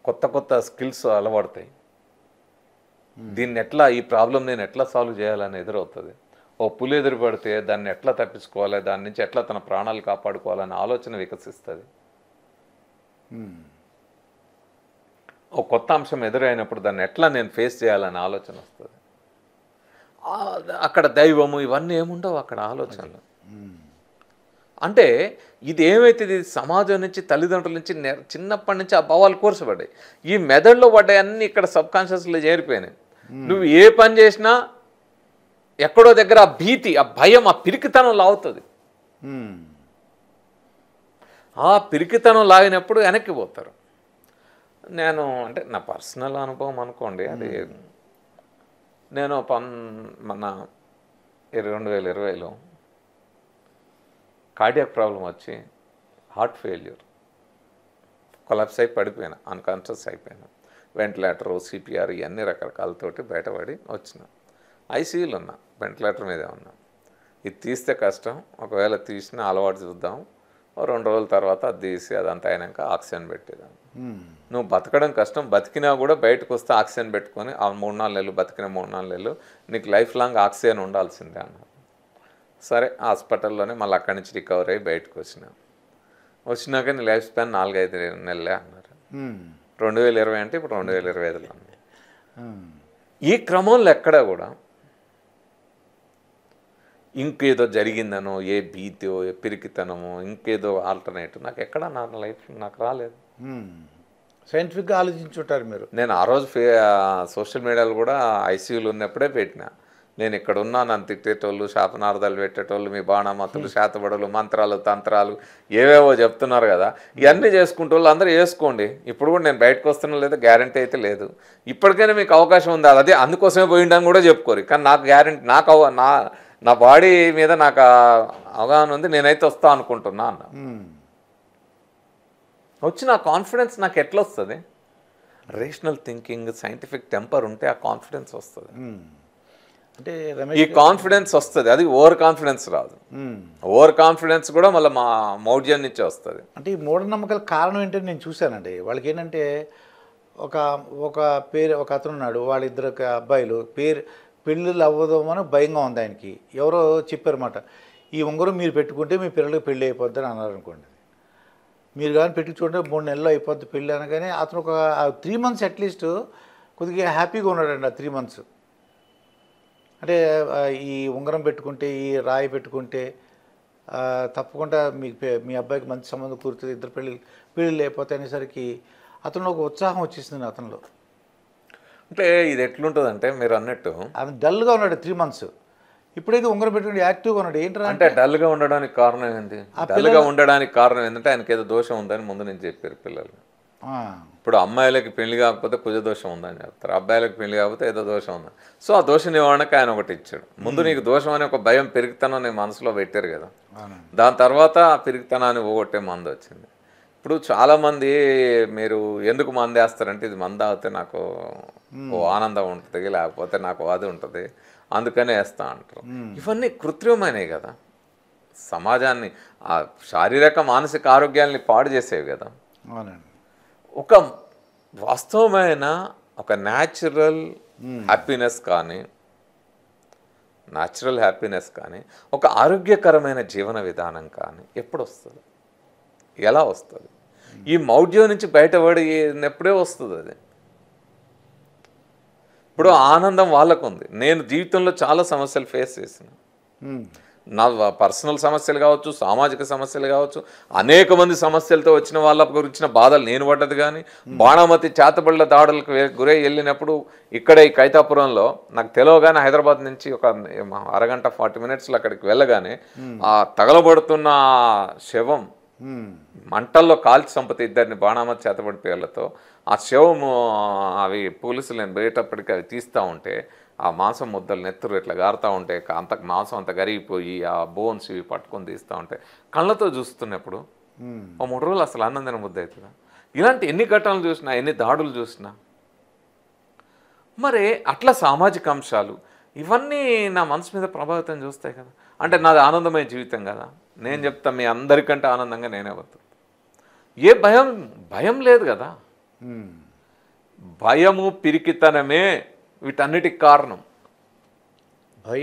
కొత్త కొత్త స్కిల్స్ అలవడతాయి. దీన్ని ఎట్లా, ఈ ప్రాబ్లం నేను ఎట్లా సాల్వ్ చేయాలని ఎదురవుతుంది. ఓ పులి ఎదురు పడితే దాన్ని ఎట్లా తప్పించుకోవాలి, దాని నుంచి ఎట్లా తన ప్రాణాలు కాపాడుకోవాలనే ఆలోచన వికసిస్తుంది. ఓ కొత్త అంశం ఎదురైనప్పుడు దాన్ని ఎట్లా నేను ఫేస్ చేయాలనే ఆలోచన వస్తుంది. అక్కడ దైవము ఇవన్నీ ఏముండవు అక్కడ ఆలోచనలు. అంటే ఇది ఏమైతే, ఇది సమాజం నుంచి, తల్లిదండ్రుల నుంచి చిన్నప్పటి నుంచి ఆ భావాలు కూర్చబడ్డాయి. ఈ మెదడులో పడ్డాయి అన్నీ ఇక్కడ సబ్కాన్షియస్లో చేరిపోయినాయి. నువ్వు ఏ పని చేసినా ఎక్కడో దగ్గర ఆ భీతి, ఆ భయం, ఆ పిరికితనం లాగుతుంది. ఆ పిరికితనం లాగినప్పుడు వెనక్కి పోతారు. నేను అంటే నా పర్సనల్ అనుభవం అనుకోండి, అది నేను మన 2020లో కార్డియాక్ ప్రాబ్లం వచ్చి హార్ట్ ఫెయిల్యూర్, కొలాప్స్ అయి పడిపోయినా, అన్కాన్షియస్ అయిపోయినా. వెంటిలేటరు, సిపిఆర్ ఇవన్నీ రకరకాలతోటి బయటపడి వచ్చిన. ఐసీయూలో ఉన్నా, వెంటిలేటర్ మీదే ఉన్నా. ఇది తీస్తే కష్టం, ఒకవేళ తీసిన అలవాటు చూద్దాం, 2 రోజుల తర్వాత అది తీసి అదంతా అయినాక ఆక్సిజన్ పెట్టేదాన్ని. నువ్వు బతకడం కష్టం, బతికినా కూడా బయటకు వస్తే ఆక్సిజన్ పెట్టుకొని ఆ 3-4 నెలలు బతికిన 3-4 నెలలు నీకు లైఫ్ లాంగ్ ఆక్సిజన్ ఉండాల్సిందే అన్నారు. సరే హాస్పిటల్లోనే మళ్ళీ అక్కడి నుంచి రికవర్ అయ్యి బయటకు వచ్చినాక నీ లైఫ్ స్పాన్ 4-5 నెలలే అన్నారు. 2020 అంటే ఇప్పుడు 2025లో ఉంది. ఈ క్రమంలో ఎక్కడా కూడా ఇంకేదో జరిగిందనో, ఏ భీతో, ఏ పిరికితనమో, ఇంకేదో ఆల్టర్నేటివ్ నాకు ఎక్కడా నా లైఫ్ నాకు రాలేదు. సైంటిఫిక్గా ఆలోచించుంటారు మీరు. నేను ఆ రోజు సోషల్ మీడియాలో కూడా ఐసీయూలో ఉన్నప్పుడే పెట్టిన, నేను ఇక్కడ ఉన్నా, నన్ను తిట్టేటోళ్ళు, శాపనార్థాలు పెట్టేటోళ్ళు, మీ బాణమతులు, శాతబడులు, మంత్రాలు, తంత్రాలు ఏవేవో చెప్తున్నారు కదా, ఇవన్నీ చేసుకుంటే వాళ్ళు అందరూ చేసుకోండి. ఇప్పుడు కూడా నేను బయటకు వస్తున్నా లేదా గ్యారంటీ అయితే లేదు. ఇప్పటికైనా మీకు అవకాశం ఉంది, అదే అందుకోసమే పోయిండని కూడా చెప్పుకోరు. కానీ నాకు గ్యారంటీ, నాకు నా బాడీ మీద నాకు అవగాహన ఉంది, నేనైతే వస్తా అనుకుంటున్నా అన్న. వచ్చి నా కాన్ఫిడెన్స్ నాకు ఎట్లా వస్తుంది? రేషనల్ థింకింగ్, సైంటిఫిక్ టెంపర్ ఉంటే ఆ కాన్ఫిడెన్స్ వస్తుంది. అంటే ఈ కాన్ఫిడెన్స్ వస్తుంది, అది ఓవర్ కాన్ఫిడెన్స్ రాదు. ఓవర్ కాన్ఫిడెన్స్ కూడా మళ్ళీ మా మౌఢ్యం నుంచి వస్తుంది. అంటే ఈ మూఢనమ్మకాల కారణం ఏంటంటే నేను చూశానండి. వాళ్ళకి ఏంటంటే ఒక అతను ఉన్నాడు, వాళ్ళిద్దరు అబ్బాయిలు పెళ్ళిళ్ళు అవ్వదామని భయంగా ఉంది ఆయనకి. ఎవరో చెప్పారన్నమాట, ఈ ఉంగరం మీరు పెట్టుకుంటే మీ పిల్లలకి పెళ్ళి అయిపోద్ది అని అన్నారు అనుకోండి. మీరు కానీ పెట్టించుకుంటే 3 నెలల్లో అయిపోద్ది పెళ్ళి అనగానే అతను ఒక 3 months అట్లీస్ట్ కొద్దిగా హ్యాపీగా ఉన్నాడండి. ఆ 3 months అంటే ఈ ఉంగరం పెట్టుకుంటే, ఈ రాయి పెట్టుకుంటే తప్పకుండా మీ అబ్బాయికి మంచి సంబంధం కూరుతుంది, ఇద్దరు పెళ్ళిళ్ళు అయిపోతాయి అనేసరికి అతను ఒక ఉత్సాహం వచ్చేసింది అతనిలో. అంటే ఇది ఎట్లుంటుందంటే మీరు అన్నట్టు అది డల్గా ఉన్నాడు 3 months. ఇప్పుడైతే ఉంగరం పెట్టుకుంటే యాక్టివ్గా ఉన్నాడు. ఏంటంటే అంటే డల్గా ఉండడానికి కారణం ఏంటి? డల్గా ఉండడానికి కారణం ఏంటంటే ఆయనకి ఏదో దోషం ఉందని ముందు నుంచి చెప్పారు పిల్లలు. ఇప్పుడు అమ్మాయిలకి పెళ్లి కాకపోతే కుజ దోషం ఉందని చెప్తారు, అబ్బాయిలకి పెళ్లి కాకపోతే ఏదో దోషం ఉందని. సో ఆ దోష నివారణకు ఆయన ఒకటి ఇచ్చాడు. ముందు నీకు దోషం అనే ఒక భయం, పెరిగితనం నీ మనసులో పెట్టారు కదా, దాని తర్వాత ఆ పెరిగితనాన్ని పోగొట్టే మందు వచ్చింది. ఇప్పుడు చాలామంది మీరు ఎందుకు మందు వేస్తారంటే, ఇది మందు తాగితే నాకు ఓ ఆనందం ఉంటుంది, లేకపోతే నాకు అది ఉంటుంది, అందుకనే వేస్తా అంటారు. ఇవన్నీ కృత్రిమమైనవి కదా, సమాజాన్ని, ఆ శారీరక మానసిక ఆరోగ్యాన్ని పాడు చేసేవి కదా. ఒక వాస్తవమైన ఒక న్యాచురల్ హ్యాపీనెస్ కానీ, ఒక ఆరోగ్యకరమైన జీవన విధానం కానీ ఎప్పుడు వస్తుంది, ఎలా వస్తుంది? ఈ మౌఢ్యం నుంచి బయటపడి ఎప్పుడే వస్తుంది అది. ఇప్పుడు ఆనందం వాళ్ళకు ఉంది. నేను జీవితంలో చాలా సమస్యలు ఫేస్ చేసిన, నా పర్సనల్ సమస్యలు కావచ్చు, సామాజిక సమస్యలు కావచ్చు, అనేక మంది సమస్యలతో వచ్చిన వాళ్ళ గురించిన బాధలు నేను పడ్డది. కానీ బాణామతి చేతబడుల దాడులకు గురై వెళ్ళినప్పుడు ఇక్కడే ఈ కైతాపురంలో నాకు తెలియగానే హైదరాబాద్ నుంచి ఒక అరగంట 40 మినిట్స్లో అక్కడికి వెళ్ళగానే ఆ తగలబడుతున్న శవం మంటల్లో కాల్చి సంపతి ఇద్దరిని బాణామతి చేతబడి పేర్లతో ఆ శవము అవి పోలీసులు నేను పోయేటప్పటికి అవి తీస్తూ ఉంటే ఆ మాంసం ముద్దలు నెత్తురు ఇట్లా గారుతూ ఉంటే అంత మాంసం అంత కరిగిపోయి ఆ బోన్స్ ఇవి పట్టుకొని తీస్తూ ఉంటే కళ్ళతో చూస్తున్నప్పుడు ఓ 3 రోజులు అసలు ఆనందన ముద్ద అవుతుందా? ఇలాంటి ఎన్ని ఘటనలు చూసినా, ఎన్ని దాడులు చూసినా, మరి అట్లా సామాజిక అంశాలు ఇవన్నీ నా మనసు మీద ప్రభావితం చూస్తాయి కదా. అంటే నాది ఆనందమయ జీవితం కదా. నేను చెప్తా మీ అందరికంటే ఆనందంగా నేనే బతుకుతా. ఏ భయం లేదు కదా. భయము పిరికితనమే వీటన్నిటికి కారణం.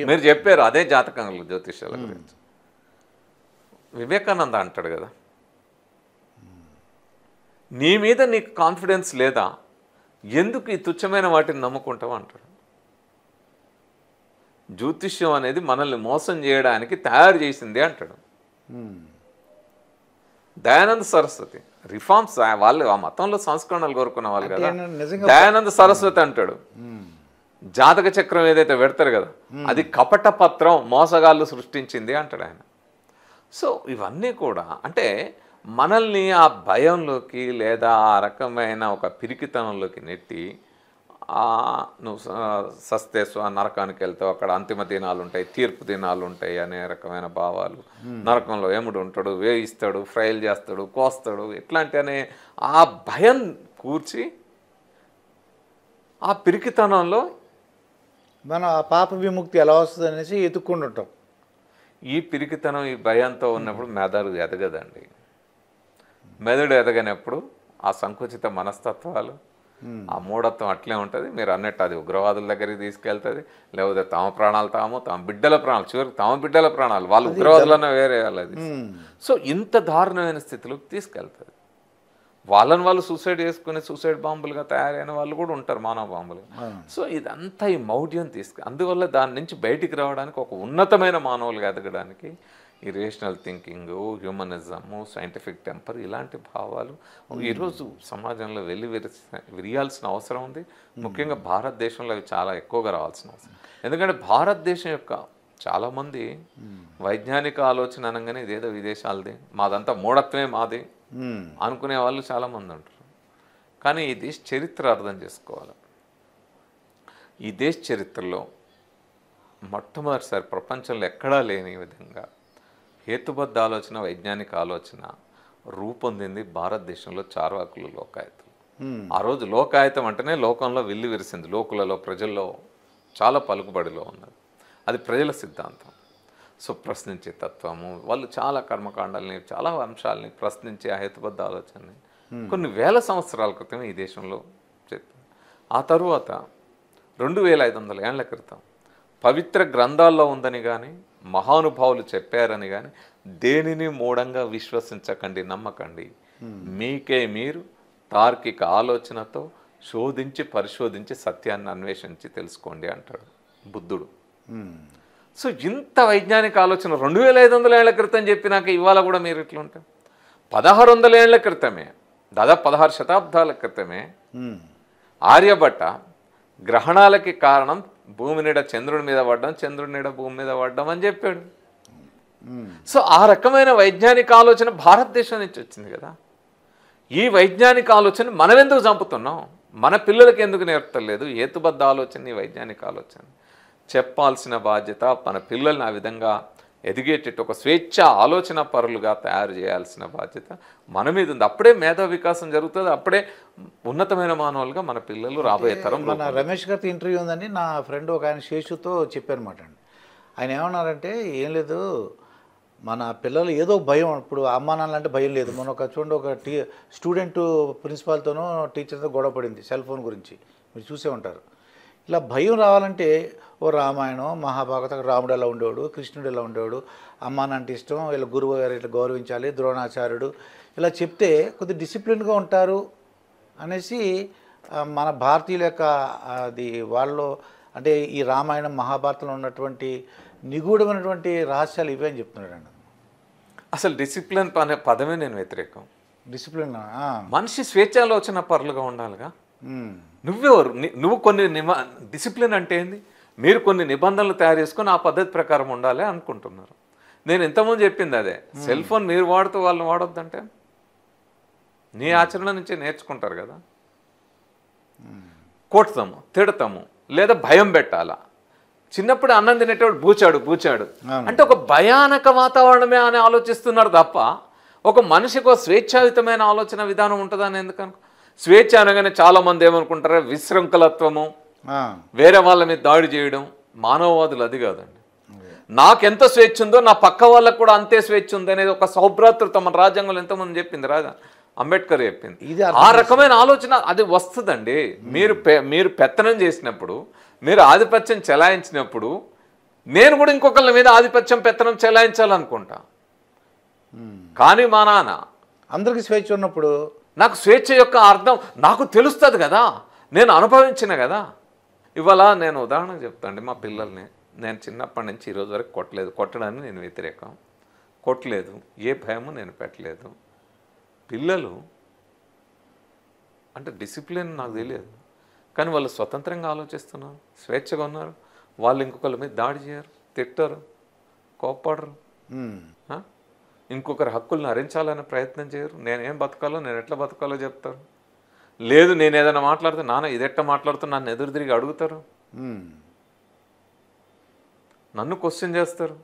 మీరు చెప్పారు అదే జాతకంలో జ్యోతిష్యాల గురించి. వివేకానంద అంటాడు కదా, నీ మీద నీకు కాన్ఫిడెన్స్ లేదా, ఎందుకు ఈ తుచ్చమైన వాటిని నమ్ముకుంటావు అంటాడు. జ్యోతిష్యం అనేది మనల్ని మోసం చేయడానికి తయారు చేసింది అంటాడు. దయానంద సరస్వతి రిఫార్మ్స్ వాళ్ళు ఆ మతంలో సంస్కరణలు కోరుకున్న వాళ్ళు కదా. దయానంద సరస్వతి అంటాడు జాతక చక్రం ఏదైతే పెడతారు కదా అది కపట పత్రం, మోసగాళ్ళు సృష్టించింది అంటాడు ఆయన. సో ఇవన్నీ కూడా అంటే మనల్ని ఆ భయంలోకి లేదా ఆ రకమైన ఒక పిరికితనంలోకి నెట్టి నువ్వు సస్తే నరకానికి వెళ్తావు, అక్కడ అంతిమ దినాలు ఉంటాయి, తీర్పు దినాలు ఉంటాయి అనే రకమైన భావాలు. నరకంలో యముడు ఉంటాడు, వేయిస్తాడు, ఫ్రైలు చేస్తాడు, కోస్తాడు, ఇట్లాంటి అనే ఆ భయం కూర్చి ఆ పిరికితనంలో మనం ఆ పాప విముక్తి ఎలా వస్తుంది అనేసి ఎత్తుక్కుంటుంటాం. ఈ పిరికితనం ఈ భయంతో ఉన్నప్పుడు మెదడు ఎదగదండి. మెదడు ఎదగనప్పుడు ఆ సంకుచిత మనస్తత్వాలు, ఆ మూఢత్వం అట్లే ఉంటుంది. మీరు అన్నట్టు అది ఉగ్రవాదుల దగ్గరికి తీసుకెళ్తుంది, లేకపోతే తమ ప్రాణాలు తమ బిడ్డల ప్రాణాలు, చివరికి తమ బిడ్డల ప్రాణాలు, వాళ్ళు ఉగ్రవాదులన్నా వేరే వాళ్ళది. సో ఇంత దారుణమైన స్థితిలోకి తీసుకెళ్తుంది. వాళ్ళని వాళ్ళు సూసైడ్ చేసుకుని సూసైడ్ బాంబులుగా తయారైన వాళ్ళు కూడా ఉంటారు, మానవ బాంబులుగా. సో ఇదంతా ఈ మౌఢ్యం అందువల్ల దాని నుంచి బయటికి రావడానికి, ఒక ఉన్నతమైన మానవులుగా ఎదగడానికి ఈ రేషనల్ థింకింగ్, హ్యూమనిజము, సైంటిఫిక్ టెంపర్ ఇలాంటి భావాలు ఈరోజు సమాజంలో విరియాల్సిన అవసరం ఉంది. ముఖ్యంగా భారతదేశంలో అవి చాలా ఎక్కువగా రావాల్సిన అవసరం. ఎందుకంటే భారతదేశం యొక్క చాలామంది వైజ్ఞానిక ఆలోచన అనగానే ఇదేదో విదేశాలది, మాదంతా మూఢత్వమే మాది అనుకునే వాళ్ళు చాలామంది ఉంటారు. కానీ ఈ దేశ చరిత్ర అర్థం చేసుకోవాలి. ఈ దేశ చరిత్రలో మొట్టమొదటిసారి ప్రపంచంలో ఎక్కడా లేని విధంగా హేతుబద్ధ ఆలోచన, వైజ్ఞానిక ఆలోచన రూపొందింది భారతదేశంలో చార్వాకులు, లోకాయతులు. ఆ రోజు లోకాయతం అంటేనే లోకంలో విల్లు విరిసింది, లోకులలో ప్రజల్లో చాలా పలుకుబడిలో ఉన్నది. అది ప్రజల సిద్ధాంతం. సో ప్రశ్నించే తత్వము, వాళ్ళు చాలా కర్మకాండాలని, చాలా అంశాలని ప్రశ్నించే ఆ హేతుబద్ధ ఆలోచనని కొన్ని వేల సంవత్సరాల క్రితమే ఈ దేశంలో చెప్పింది. ఆ తరువాత 2500 ఏళ్ల క్రితం పవిత్ర గ్రంథాల్లో ఉందని కానీ, మహానుభావులు చెప్పారని కానీ దేనిని మూఢంగా విశ్వసించకండి, నమ్మకండి. మీకే మీరు తార్కిక ఆలోచనతో శోధించి పరిశోధించి సత్యాన్ని అన్వేషించి తెలుసుకోండి అంటాడు బుద్ధుడు. సో ఇంత వైజ్ఞానిక ఆలోచన 2500 ఏళ్ల క్రితం చెప్పినాక ఇవాళ కూడా మీరు ఇట్లా ఉంటారు. 1600 ఏళ్ల క్రితమే, దాదాపు 16 శతాబ్దాల క్రితమే ఆర్యభట్ట గ్రహణాలకి కారణం భూమి నీడ చంద్రుడి మీద పడ్డం, చంద్రుడి నీడ భూమి మీద పడ్డం అని చెప్పాడు. సో ఆ రకమైన వైజ్ఞానిక ఆలోచన భారతదేశం నుంచి వచ్చింది కదా. ఈ వైజ్ఞానిక ఆలోచన మనం ఎందుకు చంపుతున్నాం, మన పిల్లలకి ఎందుకు నేర్పలేదు? హేతుబద్ధ ఆలోచన, ఈ వైజ్ఞానిక ఆలోచన చెప్పాల్సిన బాధ్యత, మన పిల్లల్ని ఆ విధంగా ఎదిగేటట్టు ఒక స్వేచ్ఛ ఆలోచన పరులుగా తయారు చేయాల్సిన బాధ్యత మన మీద ఉంది. అప్పుడే మేధా వికాసం జరుగుతుంది, అప్పుడే ఉన్నతమైన మానవులుగా మన పిల్లలు రాబోయే తరం. మన రమేష్ గారితో ఇంటర్వ్యూ ఉందని నా ఫ్రెండ్ ఒక ఆయన శేషుతో చెప్పారనమాట అండి. ఆయన ఏమన్నారంటే, ఏం లేదు మన పిల్లలు ఏదో భయం, ఇప్పుడు అమ్మా నాన్న అంటే భయం లేదు. మన చూడండి, ఒక స్టూడెంట్ ప్రిన్సిపాల్తోనో టీచర్తో గొడవ పడింది సెల్ ఫోన్ గురించి, మీరు చూసే ఉంటారు. ఇలా భయం రావాలంటే ఓ రామాయణం, మహాభారతం, రాముడు ఎలా ఉండేవాడు, కృష్ణుడు ఎలా ఉండేవాడు, అమ్మా నాన్న ఇష్టం, వీళ్ళ గురువు గారు ఇట్లా గౌరవించాలి, ద్రోణాచార్యుడు ఇలా చెప్తే కొద్దిగా డిసిప్లిన్గా ఉంటారు అనేసి మన భారతీయుల యొక్క అది వాళ్ళు అంటే ఈ రామాయణం మహాభారతంలో ఉన్నటువంటి నిగూఢమైనటువంటి రహస్యాలు ఇవే అని చెప్తున్నాడు. అసలు డిసిప్లిన్ అనే పదమే నేను వ్యతిరేకం. డిసిప్లిన్. మనిషి స్వేచ్ఛాలోచన పరులుగా ఉండాలిగా. నువ్వెవరు? నువ్వు కొన్ని డిసిప్లిన్ అంటే ఏంది? మీరు కొన్ని నిబంధనలు తయారు చేసుకొని ఆ పద్ధతి ప్రకారం ఉండాలి అనుకుంటున్నారు. నేను ఇంతకుముందు చెప్పింది అదే. సెల్ ఫోన్ మీరు వాడుతూ వాళ్ళని వాడొద్దంటే నీ ఆచరణ నుంచే నేర్చుకుంటారు కదా. కొడతాము, తిడతాము, లేదా భయం పెట్టాలా. చిన్నప్పుడు అన్నం తినేటప్పుడు బూచాడు అంటే ఒక భయానక వాతావరణమే అని ఆలోచిస్తున్నారు తప్ప ఒక మనిషికి ఒక స్వేచ్ఛాయుతమైన ఆలోచన విధానం ఉంటుందని ఎందుకనుకో. స్వేచ్ఛ అనగానే చాలామంది ఏమనుకుంటారు విశృంఖలత్వము, వేరే వాళ్ళ మీద దాడి చేయడం. మానవవాదులు అది కాదండి. నాకెంత స్వేచ్ఛ ఉందో నా పక్క వాళ్ళకు కూడా అంతే స్వేచ్ఛ ఉంది అనేది ఒక సౌభ్రాతృత్వం మన రాజ్యాంగంలో ఎంతమంది చెప్పింది, రాజా అంబేద్కర్ చెప్పింది. ఆ రకమైన ఆలోచన అది వస్తుందండి. మీరు పెత్తనం చేసినప్పుడు, మీరు ఆధిపత్యం చెలాయించినప్పుడు నేను కూడా ఇంకొకళ్ళ మీద ఆధిపత్యం పెత్తనం చెలాయించాలనుకుంటా. కానీ మా నాన్న అందరికి స్వేచ్ఛ ఉన్నప్పుడు నాకు స్వేచ్ఛ యొక్క అర్థం నాకు తెలుస్తుంది కదా, నేను అనుభవించిన కదా. ఇవాళ నేను ఉదాహరణ చెప్తాండి. మా పిల్లల్ని నేను చిన్నప్పటి నుంచి ఈరోజు వరకు కొట్టలేదు. కొట్టడానికి నేను వ్యతిరేకం. కొట్టలేదు, ఏ భయము నేను పెట్టలేదు. పిల్లలు అంటే డిసిప్లిన్ నాకు తెలియదు, కానీ వాళ్ళు స్వతంత్రంగా ఆలోచిస్తున్నారు, స్వేచ్ఛగా ఉన్నారు. వాళ్ళు ఇంకొకరి మీద దాడి చేయరు, తిట్టరు, కోప్పడరు, ఇంకొకరి హక్కులను హరించాలనే ప్రయత్నం చేయరు. నేనేం బతకాలో, నేను ఎట్లా బతకాలో చెప్తారు. లేదు నేను ఏదైనా మాట్లాడితే నాన్న ఇదెట్లా మాట్లాడుతూ నన్ను ఎదురు తిరిగి అడుగుతారు, నన్ను క్వశ్చన్ చేస్తారు.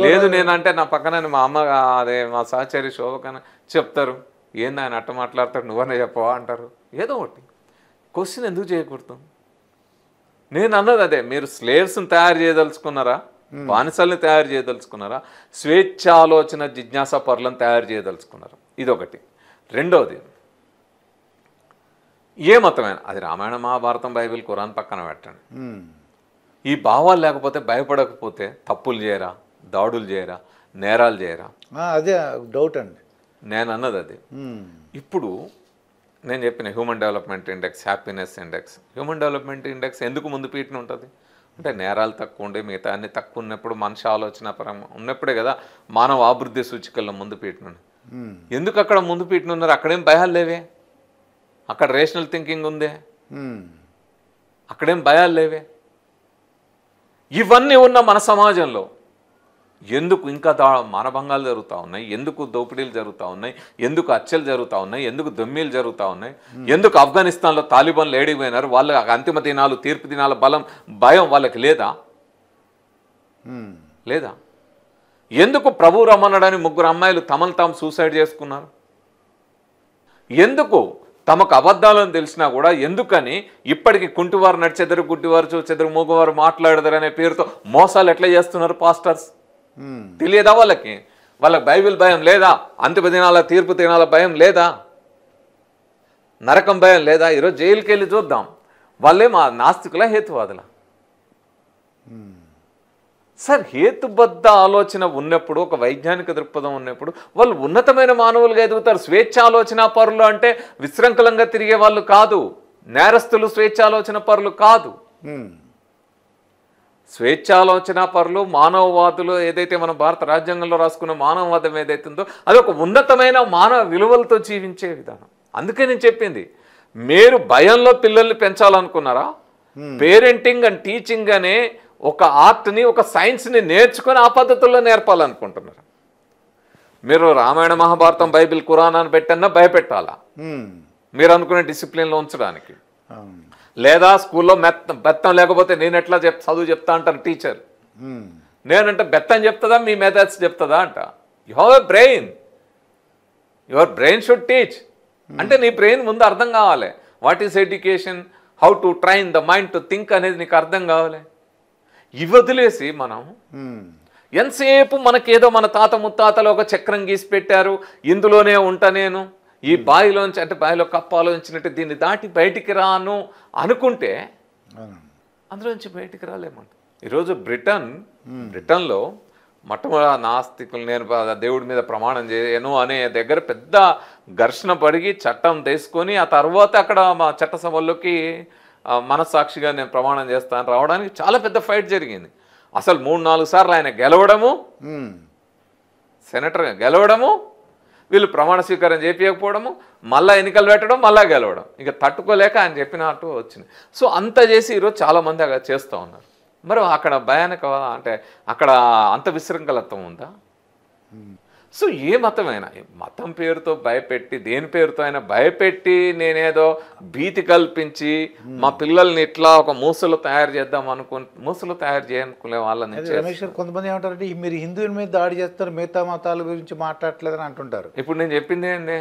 లేదు నేనంటే నా పక్కన మా అమ్మ అదే మా సహచరి శోభకన చెప్తారు, ఏంది ఆయన అట్ట మాట్లాడతాడు నువ్వనే చెప్పవా అంటారు. ఏదో ఒకటి క్వశ్చన్ ఎందుకు చేయకూడదు? నేను అన్నది అదే. మీరు స్లేవ్స్ని తయారు చేయదలుచుకున్నారా, బానిసల్ని తయారు చేయదలుచుకున్నారా, స్వేచ్ఛాలోచన జిజ్ఞాస పరులను తయారు చేయదలుచుకున్నారా? ఇదొకటి. రెండోది ఏ మతమైనా, అది రామాయణ మహాభారతం బైబిల్ ఖురాన్ పక్కన పెట్టండి. ఈ భావాలు లేకపోతే భయపడకపోతే తప్పులు చేయరా, దాడులు చేయరా, నేరాలు చేయరా? అదే డౌట్ అండి. నేను అన్నది అది. ఇప్పుడు నేను చెప్పిన human development index, happiness index. Human development index ఎందుకు ముందు పీఠన ఉంటుంది అంటే నేరాలు తక్కువ ఉండే, మిగతా అన్ని తక్కువ ఉన్నప్పుడు, మనిషి ఆలోచన పరంగా ఉన్నప్పుడే కదా మానవ అభివృద్ధి సూచికల్లో ముందు పీఠన. ఎందుకు అక్కడ ముందు పీఠన ఉన్నారు? అక్కడేం భయాలు లేవే, అక్కడ రేషనల్ థింకింగ్ ఉందే, అక్కడేం భయాలు లేవే. ఇవన్నీ ఉన్న మన సమాజంలో ఎందుకు ఇంకా మానభంగాలు జరుగుతూ ఉన్నాయి, ఎందుకు దోపిడీలు జరుగుతూ ఉన్నాయి, ఎందుకు హత్యలు జరుగుతూ ఉన్నాయి, ఎందుకు దొమ్మీలు జరుగుతూ ఉన్నాయి, ఎందుకు ఆఫ్ఘనిస్తాన్లో తాలిబాన్లు ఏడిపోయినారు? వాళ్ళ అంతిమ దినాలు, తీర్పు దినాల భయం వాళ్ళకి లేదా? లేదా? ఎందుకు ప్రభు రమ్మన్నాడని 3 అమ్మాయిలు తమను తాము సూసైడ్ చేసుకున్నారు? ఎందుకు తమకు అబద్ధాలను తెలిసినా కూడా ఎందుకని ఇప్పటికీ కుంటివారు నడిచెదరు, గుడ్డివారు చూచెదరు, మూగవారు మాట్లాడదరు అనే పేరుతో మోసాలు ఎట్లా చేస్తున్నారు పాస్టర్స్? తెలియదా వాళ్ళకి? వాళ్ళకి బైబిల్ భయం లేదా? అంతిమ దినాల, తీర్పు దినాల భయం లేదా? నరకం భయం లేదా? ఈరోజు జైలుకి వెళ్ళి చూద్దాం, వాళ్ళే మా నాస్తికుల, హేతువాదుల? సార్, హేతుబద్ధ ఆలోచన ఉన్నప్పుడు, ఒక వైజ్ఞానిక దృక్పథం ఉన్నప్పుడు వాళ్ళు ఉన్నతమైన మానవులుగా ఎదుగుతారు. స్వేచ్ఛాలోచన పరులు అంటే విశృంఖలంగా తిరిగే వాళ్ళు కాదు, నేరస్తులు స్వేచ్ఛాలోచన పరులు కాదు. స్వేచ్ఛాలోచన పరులు, మానవవాదులు ఏదైతే మన భారత రాజ్యాంగంలో రాసుకున్న మానవవాదం ఏదైతే ఉందో అది ఒక ఉన్నతమైన మానవ విలువలతో జీవించే విధానం. అందుకే నేను చెప్పింది, మీరు భయంలో పిల్లల్ని పెంచాలనుకున్నారా? పేరెంటింగ్ అండ్ టీచింగ్ అనే ఒక ఆర్ట్ని, ఒక సైన్స్ని నేర్చుకొని ఆ పద్ధతుల్లో నేర్పాలనుకుంటున్నారు. మీరు రామాయణ మహాభారతం బైబిల్ ఖురాన్ అని పెట్టన్నా భయపెట్టాలా మీరు అనుకునే డిసిప్లిన్లో ఉంచడానికి? లేదా స్కూల్లో బెత్తం లేకపోతే నేను ఎట్లా చదువు చెప్తా అంటారు టీచర్. నేనంటే బెత్తం చెప్తుందా, మీ మెథడ్స్ చెప్తుందా అంట. You have a brain, your brain should teach. అంటే నీ బ్రెయిన్ ముందు అర్థం కావాలి. What is education, how to train the mind to think అనేది నీకు అర్థం కావాలి. ఇవి వదిలేసి మనం ఎంతసేపు మనకేదో మన తాత ముత్తాతలు ఒక చక్రం గీసి పెట్టారు, ఇందులోనే ఉంటా నేను, ఈ బావిలోంచి అంటే బావిలో కప్పాలోంచినట్టు దీన్ని దాటి బయటికి రాను అనుకుంటే అందులోంచి బయటికి రాలేమంట. ఈరోజు బ్రిటన్లో మొట్టమొదటి నాస్తికులు, నేను దేవుడి మీద ప్రమాణం చేయను అనే దగ్గర పెద్ద ఘర్షణ పడిగి చట్టం తీసుకొని ఆ తర్వాత అక్కడ మా చట్టసభల్లోకి మనస్సాక్షిగా నేను ప్రమాణం చేస్తాను రావడానికి చాలా పెద్ద ఫైట్ జరిగింది. అసలు 3-4 సార్లు ఆయన గెలవడము, సెనేటర్గా గెలవడము, వీళ్ళు ప్రమాణ స్వీకారం చేపించకపోవడము, మళ్ళీ ఎన్నికలు పెట్టడం, మళ్ళీ గెలవడం, ఇక తట్టుకోలేక ఆయన చెప్పినట్టు వచ్చింది. సో అంత చేసి ఈరోజు చాలామంది అలా చేస్తూ ఉన్నారు. మరి అక్కడ భయానక అంటే అక్కడ అంత విశృంఖలత్వం ఉందా? సో ఏ మతమైనా మతం పేరుతో భయపెట్టి, దేని పేరుతో అయినా భయపెట్టి నేనేదో భీతి కల్పించి మా పిల్లల్ని ఇట్లా ఒక మూసలు తయారు చేద్దాం మూసలు తయారు చేయాలనుకునే వాళ్ళని రమేష్ గారు కొంతమంది ఏమంటారంటే మీరు హిందువుల మీద దాడి చేస్తారు, మిగతా మతాల గురించి మాట్లాడలేదని అంటుంటారు. ఇప్పుడు నేను చెప్పింది ఏంటి?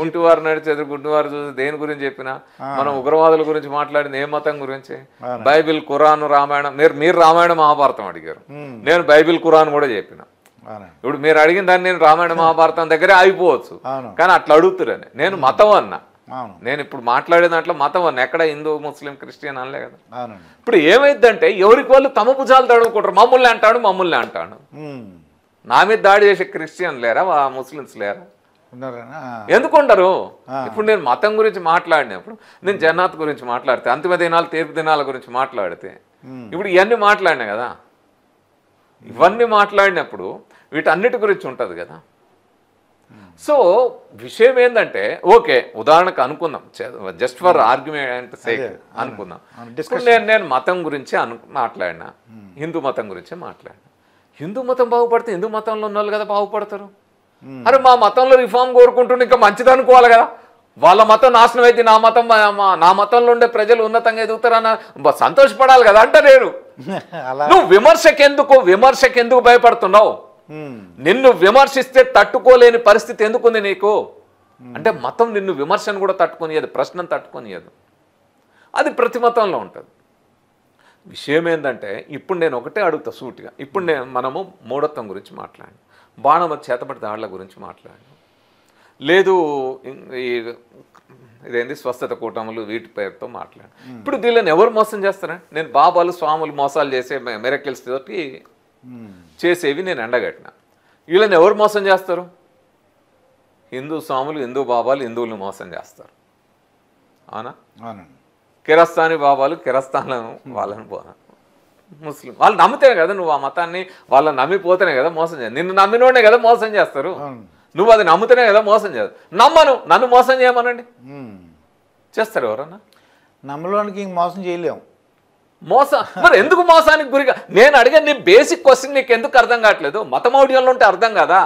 గుంటువారు నడిచేది గుంటువారు చూసి దేని గురించి చెప్పినా, మనం ఉగ్రవాదుల గురించి మాట్లాడింది ఏ మతం గురించి? బైబిల్, ఖురాన్, రామాయణం. మీరు రామాయణ మహాభారతం అడిగారు, నేను బైబిల్, ఖురాన్ కూడా చెప్పిన. ఇప్పుడు మీరు అడిగిన దాన్ని నేను రామాయణ మహాభారతం దగ్గరే ఆగిపోవచ్చు, కానీ అట్లా అడుగుతురని నేను మతం అన్నా. నేను ఇప్పుడు మాట్లాడే దాంట్లో మతం అన్నా, ఎక్కడ హిందూ, ముస్లిం, క్రిస్టియన్ అనలే కదా. ఇప్పుడు ఏమైందంటే ఎవరికి వాళ్ళు తమ భుజాలు తడుముకుంటారు. మమ్మల్ని అంటాడు. నా మీద దాడి చేసే క్రిస్టియన్ లేరా, ముస్లిమ్స్ లేరా? ఎందుకుంటారు? ఇప్పుడు నేను మతం గురించి మాట్లాడినప్పుడు, నేను జన్నాత్ గురించి మాట్లాడితే, అంతిమ దినాలు, తీర్పు దినాల గురించి మాట్లాడితే, ఇప్పుడు ఇవన్నీ మాట్లాడినా కదా. ఇవన్నీ మాట్లాడినప్పుడు వీటన్నిటి గురించి ఉంటుంది కదా. సో విషయం ఏంటంటే, ఓకే ఉదాహరణకు అనుకుందాం, జస్ట్ ఫర్ ఆర్గ్యుమెంట్ సేక్ అనుకుందాం. నేను మతం గురించి మాట్లాడినా, హిందూ మతం గురించి మాట్లాడినా. హిందూ మతం బాగుపడితే హిందూ మతంలో ఉన్న వాళ్ళు కదా బాగుపడతారు. అరే మా మతంలో రిఫార్మ్ కోరుకుంటుంటే ఇంకా మంచిది అనుకోవాలి కదా. వాళ్ళ మతం నాశనం అయితే నా మతంలో ఉండే ప్రజలు ఉన్నతంగా ఎదుగుతారన్న సంతోషపడాలి కదా. అంటే నేను నువ్వు విమర్శకెందుకు భయపడుతున్నావు? నిన్ను విమర్శిస్తే తట్టుకోలేని పరిస్థితి ఎందుకుంది నీకు? అంటే మతం నిన్ను విమర్శను కూడా తట్టుకొనియదు, ప్రశ్నను తట్టుకొనియదు. అది ప్రతి మతంలో ఉంటుంది. విషయం ఏంటంటే, ఇప్పుడు నేను ఒకటే అడుగుతా సూటిగా. ఇప్పుడు మనము మూఢత్వం గురించి మాట్లాడాను, బాణమ చేతపడి దాడుల గురించి మాట్లాడాను, లేదు ఇదేంటి స్వస్థత కూటములు వీటి పేరుతో మాట్లాడాను. ఇప్పుడు దీళ్ళని ఎవరు మోసం చేస్తారంటే, నేను బాబాలు, స్వాములు మోసాలు చేసే మిరకిల్స్ తోటి చేసేవి నేను ఎండగట్టిన. వీళ్ళని ఎవరు మోసం చేస్తారు? హిందూ స్వాములు, హిందూ బాబాలు హిందువులను మోసం చేస్తారు. అవునా? కిరస్తాని బాబాలు కిరస్తాలను వాళ్ళని ముస్లిం వాళ్ళు నమ్మితేనే కదా నువ్వు ఆ మతాన్ని, వాళ్ళని నమ్మిపోతేనే కదా మోసం చేయాలి. నిన్ను నమ్మినోడే కదా మోసం చేస్తారు. నువ్వు అది నమ్ముతేనే కదా మోసం చేయాలి. నన్ను మోసం చేయమనండి, చేస్తారు ఎవరన్నా? నమ్మలోనికి మోసం చేయలేము. మరి ఎందుకు మోసానికి గురిగా? నేను అడిగే నీ బేసిక్ క్వశ్చన్ నీకు ఎందుకు అర్థం కావట్లేదు? మతమౌఢ్యంలో ఉంటే అర్థం కదా.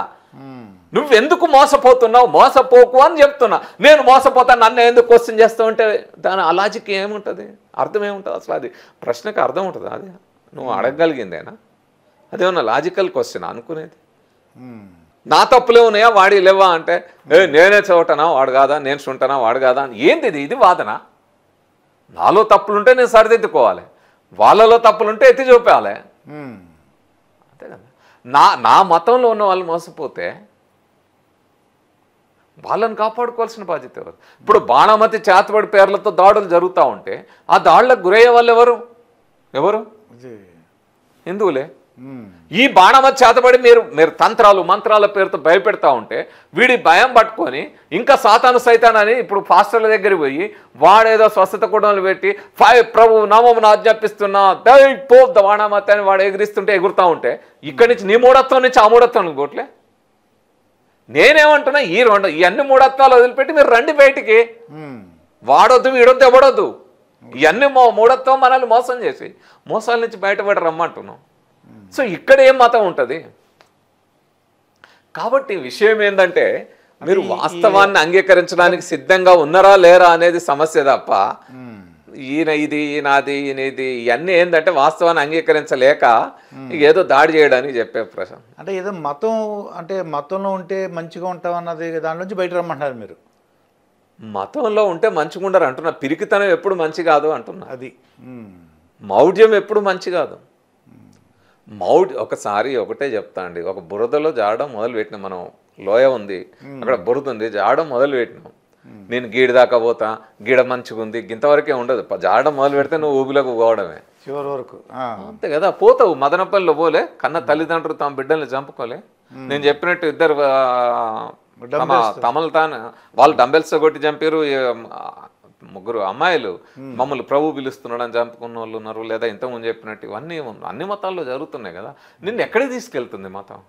నువ్వెందుకు మోసపోతున్నావు? మోసపోకు అని చెప్తున్నా. నేను మోసపోతాను, నన్ను ఎందుకు క్వశ్చన్ చేస్తావు అంటే దాని ఆ లాజిక్ ఏముంటుంది? అర్థం ఏముంటుంది అసలు? అది ప్రశ్నకు అర్థం ఉంటుంది? అది నువ్వు అడగగలిగిందేనా? అదేమన్నా లాజికల్ క్వశ్చన్ అనుకునేది? నా తప్పులే ఉన్నాయా, వాడి లేవా అంటే నేనే చదవటనా వాడు కాదా, నేను చూంటానా వాడు కాదా? ఏంది ఇది వాదన? నాలో తప్పులుంటే నేను సరిదిద్దుకోవాలి, వాళ్ళలో తప్పులుంటే ఎత్తి చూపాలి. అంతే కదా. నా మతంలో ఉన్న వాళ్ళు మోసపోతే వాళ్ళని కాపాడుకోవాల్సిన బాధ్యత ఎవరు? ఇప్పుడు బాణమతి చేతబడి పేర్లతో దాడులు జరుగుతూ ఉంటే ఆ దాడులకు గురయ్యే వాళ్ళు ఎవరు? హిందువులే. ఈ బాణమతి చేతబడి మీరు తంత్రాలు మంత్రాల పేరుతో భయపెడతా ఉంటే వీడి భయం పట్టుకొని ఇంకా సాతాను సైతానని ఇప్పుడు పాస్టర్ల దగ్గరికి పోయి వాడేదో స్వస్థత కూడలు పెట్టి ప్రభు నామమును ఆజ్ఞాపిస్తున్నా దై పో బాణమతి అని వాడు ఎగిరిస్తుంటే ఎగురుతూ ఉంటే ఇక్కడి నుంచి నీ మూఢత్వం నుంచి ఆ మూఢత్వం పోట్లే. నేనేమంటున్నా, ఈ అన్ని మూఢత్వాలు వదిలిపెట్టి మీరు రండి బయటికి. వాడొద్దు, వీడొద్దు, ఎవడొద్దు. ఇవన్నీ మూఢత్వం మనల్ని మోసం చేసి మోసాల నుంచి బయటపడి రమ్మంటున్నాం. సో ఇక్కడ ఏం మతం ఉంటుంది? కాబట్టి విషయం ఏంటంటే, మీరు వాస్తవాన్ని అంగీకరించడానికి సిద్ధంగా ఉన్నారా లేరా అనేది సమస్య తప్ప ఈయనది ఇవన్నీ ఏంటంటే వాస్తవాన్ని అంగీకరించలేక ఏదో దాడి చేయడానికి చెప్పే ప్రశ్న. అంటే ఏదో మతంలో ఉంటే మంచిగా ఉంటాం అన్నది దాని నుంచి బయట రమ్మంటున్నారు మీరు. మతంలో ఉంటే మంచిగా ఉండరు అంటున్నా. పిరికితనం ఎప్పుడు మంచి కాదు అంటున్నా. అది మౌఢ్యం ఎప్పుడు మంచి కాదు. ఒకసారి ఒకటే చెప్తా అండి, ఒక బురదలో జాడడం మొదలు పెట్టినాం. మనం లోయ ఉంది, అక్కడ బురద ఉంది, జాడడం మొదలు పెట్టినాం. నేను గీడ దాకా పోతా, గీడ మంచిగా ఉంది, ఇంతవరకే ఉండదు. జాడడం మొదలు పెడితే నువ్వు ఊబిలోకి పోవడమే చివరి వరకు. అంతే కదా, పోతావు. మదనపల్లిలో పోలే, కన్న తల్లిదండ్రులు తమ బిడ్డల్ని చంపుకోలే. నేను చెప్పినట్టు ఇద్దరు తమలు తాను వాళ్ళు డంబెల్స్తో కొట్టి చంపారు, ముగ్గురు అమ్మాయిలు మమ్మల్ని ప్రభు పిలుస్తున్నాడు అని చంపుకున్న వాళ్ళు ఉన్నారు, లేదా ఇంతకుముందు చెప్పినట్టు ఇవన్నీ అన్ని మతాల్లో జరుగుతున్నాయి కదా. నిన్ను ఎక్కడికి తీసుకెళ్తుంది మతం?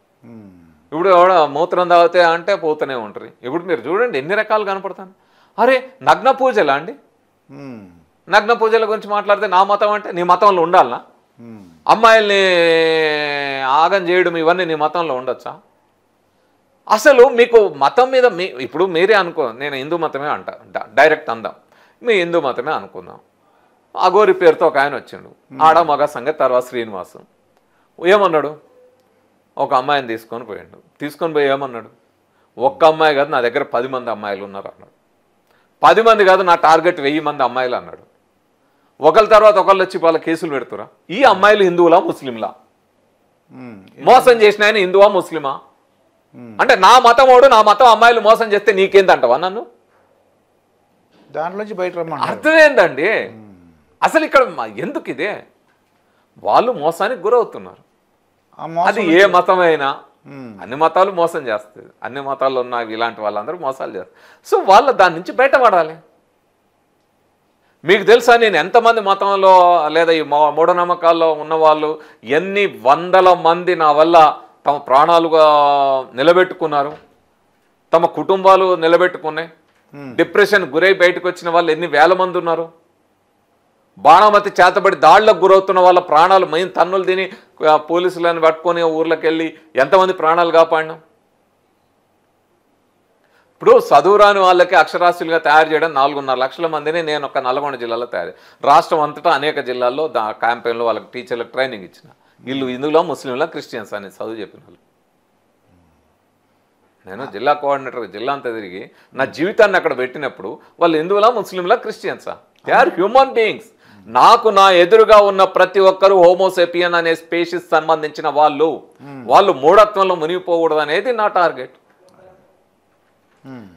ఇప్పుడు ఎవడో మూత్రం తాగితే అంటే పోతూనే ఉంటారు. ఇప్పుడు మీరు చూడండి ఎన్ని రకాలు కనపడతాను. అరే నగ్న పూజలా అండి? నగ్న పూజల గురించి మాట్లాడితే నా మతం అంటే నీ మతంలో ఉండాలనా? అమ్మాయిల్ని ఆగం చేయడం ఇవన్నీ నీ మతంలో ఉండొచ్చా? అసలు మీకు మతం మీద ఇప్పుడు మీరే అనుకో, నేను హిందూ మతమే అంట, డైరెక్ట్ అందాం, మీ హిందూ మతమే అనుకుందాం. అఘోరి పేరుతో ఒక ఆయన వచ్చిండు, ఆడ మగ సంగతి. తర్వాత శ్రీనివాసు ఏమన్నాడు? ఒక అమ్మాయిని తీసుకొని పోయాడు. తీసుకొని పోయి ఏమన్నాడు? ఒక్క అమ్మాయి కాదు, నా దగ్గర 10 మంది అమ్మాయిలు ఉన్నారు అన్నాడు. 10 మంది కాదు, నా టార్గెట్ 1000 మంది అమ్మాయిలు అన్నాడు. ఒకళ్ళ తర్వాత ఒకళ్ళు వచ్చి వాళ్ళ కేసులు పెడుతురా? ఈ అమ్మాయిలు హిందువులా ముస్లింలా? మోసం చేసిన ఆయన హిందువా ముస్లిమా? అంటే నా మతం వాడు, నా మతం అమ్మాయిలు మోసం చేస్తే నీకేందంటవా నన్ను? దాంట్లోంచి బయట రమ్మని అర్థం ఏందండి అసలు ఇక్కడ? ఎందుకు ఇదే? వాళ్ళు మోసానికి గురవుతున్నారు. అది ఏ మతమైనా, అన్ని మతాలు మోసం చేస్తుంది, అన్ని మతాల్లో ఉన్న ఇలాంటి వాళ్ళందరూ మోసాలు చేస్తారు. సో వాళ్ళు దాని నుంచి బయటపడాలి. మీకు తెలుసా నేను ఎంతమంది మతంలో లేదా ఈ మూఢనమ్మకాల్లో ఉన్నవాళ్ళు ఎన్ని వందల మంది నా వల్ల తమ ప్రాణాలుగా నిలబెట్టుకున్నారు, తమ కుటుంబాలు నిలబెట్టుకున్నాయి. డిప్రెషన్ గురై బయటకు వచ్చిన వాళ్ళు ఎన్ని వేల మంది ఉన్నారు. బాణమతి చేతబడి దాడులకు గురవుతున్న వాళ్ళ ప్రాణాలు మేము తన్నులు తిని పోలీసులను పట్టుకొని ఊర్లోకి వెళ్ళి ఎంతమంది ప్రాణాలు కాపాడినాం. ఇప్పుడు చదువురాని వాళ్ళకి అక్షరాస్యులుగా తయారు చేయడం 4.5 లక్షల మందిని నేను ఒక నల్గొండ జిల్లాలో రాష్ట్రం అంతటా అనేక జిల్లాల్లో క్యాంపెయిన్లో వాళ్ళకి టీచర్లకు ట్రైనింగ్ ఇచ్చిన. వీళ్ళు హిందువులా ముస్లింలా క్రిస్టియన్స్ అని చదువు చెప్పిన వాళ్ళు. నేను జిల్లా కోఆర్డినేటర్ జిల్లా అంతా తిరిగి నా జీవితాన్ని అక్కడ పెట్టినప్పుడు వాళ్ళు హిందువులా ముస్లింలా క్రిస్టియన్సా? They are human beings. నాకు నా ఎదురుగా ఉన్న ప్రతి ఒక్కరు హోమోసెపియన్ అనే స్పీషీస్ సంబంధించిన వాళ్ళు మూఢత్వంలో మునిగిపోకూడదు అనేది నా టార్గెట్.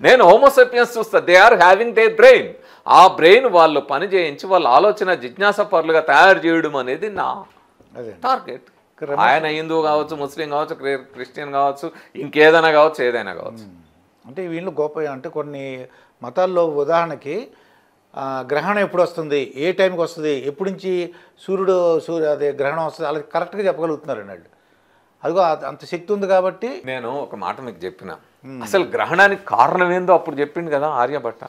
నేను హోమోసెపియన్స్ చూస్తా, they are having they brain. ఆ బ్రెయిన్ వాళ్ళు పని చేయించి వాళ్ళ ఆలోచన జిజ్ఞాస పరులుగా తయారు చేయడం అనేది నా టార్గెట్. ఆయన హిందూ కావచ్చు, ముస్లిం కావచ్చు, క్రిస్టియన్ కావచ్చు, ఇంకేదైనా కావచ్చు, ఏదైనా కావచ్చు. అంటే వీళ్ళు గొప్ప అంటే కొన్ని మతాల్లో ఉదాహరణకి గ్రహణం ఎప్పుడు వస్తుంది, ఏ టైంకి వస్తుంది, ఎప్పటి నుంచి అదే గ్రహణం వస్తుంది అలా కరెక్ట్గా చెప్పగలుగుతున్నారండి వాళ్ళు. అదిగో అంత శక్తి ఉంది కాబట్టి. నేను ఒక మాట మీకు చెప్పిన, అసలు గ్రహణానికి కారణం ఏందో అప్పుడు చెప్పిండు కదా ఆర్యభట్ట.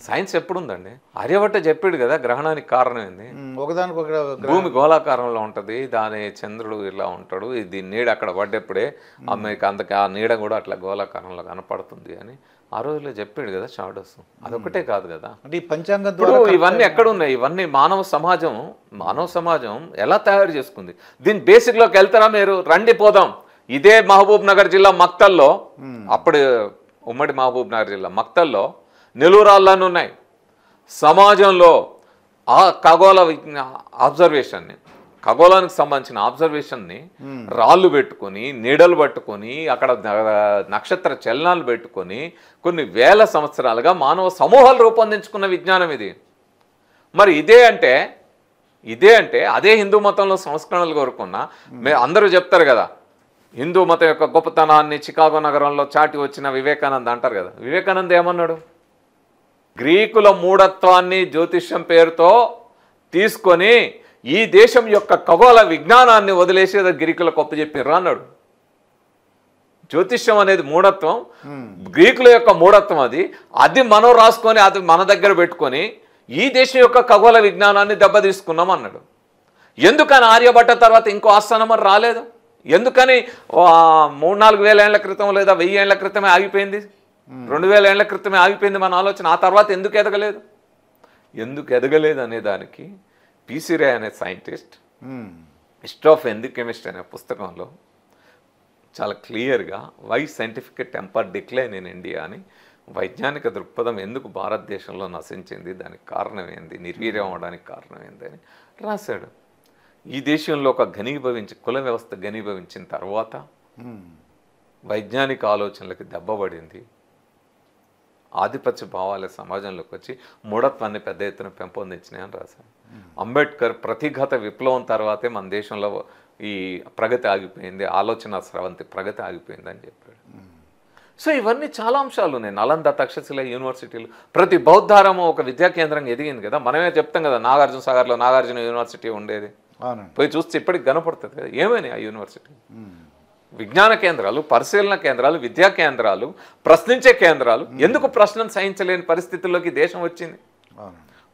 సైన్స్ ఎప్పుడుందండి? ఆర్యభట్ట చెప్పాడు కదా గ్రహణానికి కారణం ఏంది. ఒకదానికి భూమి గోళాకారంలో ఉంటుంది, దాని చంద్రుడు ఇలా ఉంటాడు, దీని నీడ అక్కడ పడ్డప్పుడే అమ్మాయికి అంతకు ఆ నీడ కూడా అట్లా గోళాకారంలో కనపడుతుంది అని ఆ రోజులో చెప్పాడు కదా షాడోస్. అదొకటే కాదు కదా, అంటే ఈ పంచాంగం ఇప్పుడు ఇవన్నీ ఎక్కడున్నాయి? ఇవన్నీ మానవ సమాజం ఎలా తయారు చేసుకుంది? దీని బేసిక్లోకి వెళ్తారా మీరు? రండి పోదాం. ఇదే మహబూబ్ నగర్ జిల్లా మక్తల్లో, అప్పుడు ఉమ్మడి మహబూబ్ నగర్ జిల్లా మక్తల్లో నిలువురాళ్ళని ఉన్నాయి. సమాజంలో ఆ ఖగోళ అబ్జర్వేషన్ని, ఖగోళానికి సంబంధించిన ఆబ్జర్వేషన్ని రాళ్ళు పెట్టుకొని, నీడలు పట్టుకొని, అక్కడ నక్షత్ర చలనాలు పెట్టుకొని కొన్ని వేల సంవత్సరాలుగా మానవ సమూహాలు రూపొందించుకున్న విజ్ఞానం ఇది. మరి ఇదే అంటే అదే హిందూ మతంలో సంస్కరణలు కోరుకున్నా అందరూ చెప్తారు కదా, హిందూ మతం యొక్క గొప్పతనాన్ని చికాగో నగరంలో చాటి వచ్చిన వివేకానంద అంటారు కదా. వివేకానంద ఏమన్నాడు? గ్రీకుల మూఢత్వాన్ని జ్యోతిష్యం పేరుతో తీసుకొని ఈ దేశం యొక్క ఖగోళ విజ్ఞానాన్ని వదిలేసి గ్రీకులకు అప్పచెప్పిర్రు అన్నాడు. జ్యోతిష్యం అనేది మూఢత్వం, గ్రీకుల యొక్క మూఢత్వం. అది మనం రాసుకొని అది మన దగ్గర పెట్టుకొని ఈ దేశం యొక్క ఖగోళ విజ్ఞానాన్ని దెబ్బతీసుకున్నాం అన్నాడు. ఎందుకని ఆర్యభట్ట తర్వాత ఇంకో ఆస్థానం రాలేదు? ఎందుకని 3-4 వేల ఏళ్ల క్రితం లేదా 1000 ఏళ్ల క్రితమే ఆగిపోయింది? 2000 ఏళ్ల క్రితమే ఆగిపోయింది మన ఆలోచన. ఆ తర్వాత ఎందుకు ఎదగలేదు అనే దానికి పిసి రే అనే సైంటిస్ట్ హిస్టరీ ఆఫ్ కెమిస్ట్రీ అనే పుస్తకంలో చాలా క్లియర్గా why scientific temper decline in India అని, వైజ్ఞానిక దృక్పథం ఎందుకు భారతదేశంలో నశించింది, దానికి కారణం ఏంది, నిర్వీర్యం అవడానికి కారణం ఏంది అని రాశాడు. ఈ దేశంలో ఒక కుల వ్యవస్థ ఘనీభవించిన తర్వాత వైజ్ఞానిక ఆలోచనలకి దెబ్బపడింది. ఆధిపత్య భావాల సమాజంలోకి వచ్చి మూఢత్వాన్ని పెద్ద ఎత్తున పెంపొందించినాయని రాశాడు. అంబేద్కర్ ప్రతిఘత విప్లవం తర్వాతే మన దేశంలో ఈ ప్రగతి ఆగిపోయింది, ఆలోచన స్రవంతి ప్రగతి ఆగిపోయింది అని చెప్పాడు. సో ఇవన్నీ చాలా అంశాలు ఉన్నాయి. నలంద తక్షశిల యూనివర్సిటీలు, ప్రతి బౌద్ధారము ఒక విద్యా కేంద్రంగా ఎదిగింది కదా. మనమే చెప్తాం కదా, నాగార్జున సాగర్లో నాగార్జున యూనివర్సిటీ ఉండేది. పోయి చూస్తే ఇప్పటికి కనపడుతుంది కదా. ఏమైనా ఆ యూనివర్సిటీ విజ్ఞాన కేంద్రాలు, పరిశీలన కేంద్రాలు, విద్యా కేంద్రాలు, ప్రశ్నించే కేంద్రాలు. ఎందుకు ప్రశ్నను సహించలేని పరిస్థితుల్లోకి దేశం వచ్చింది?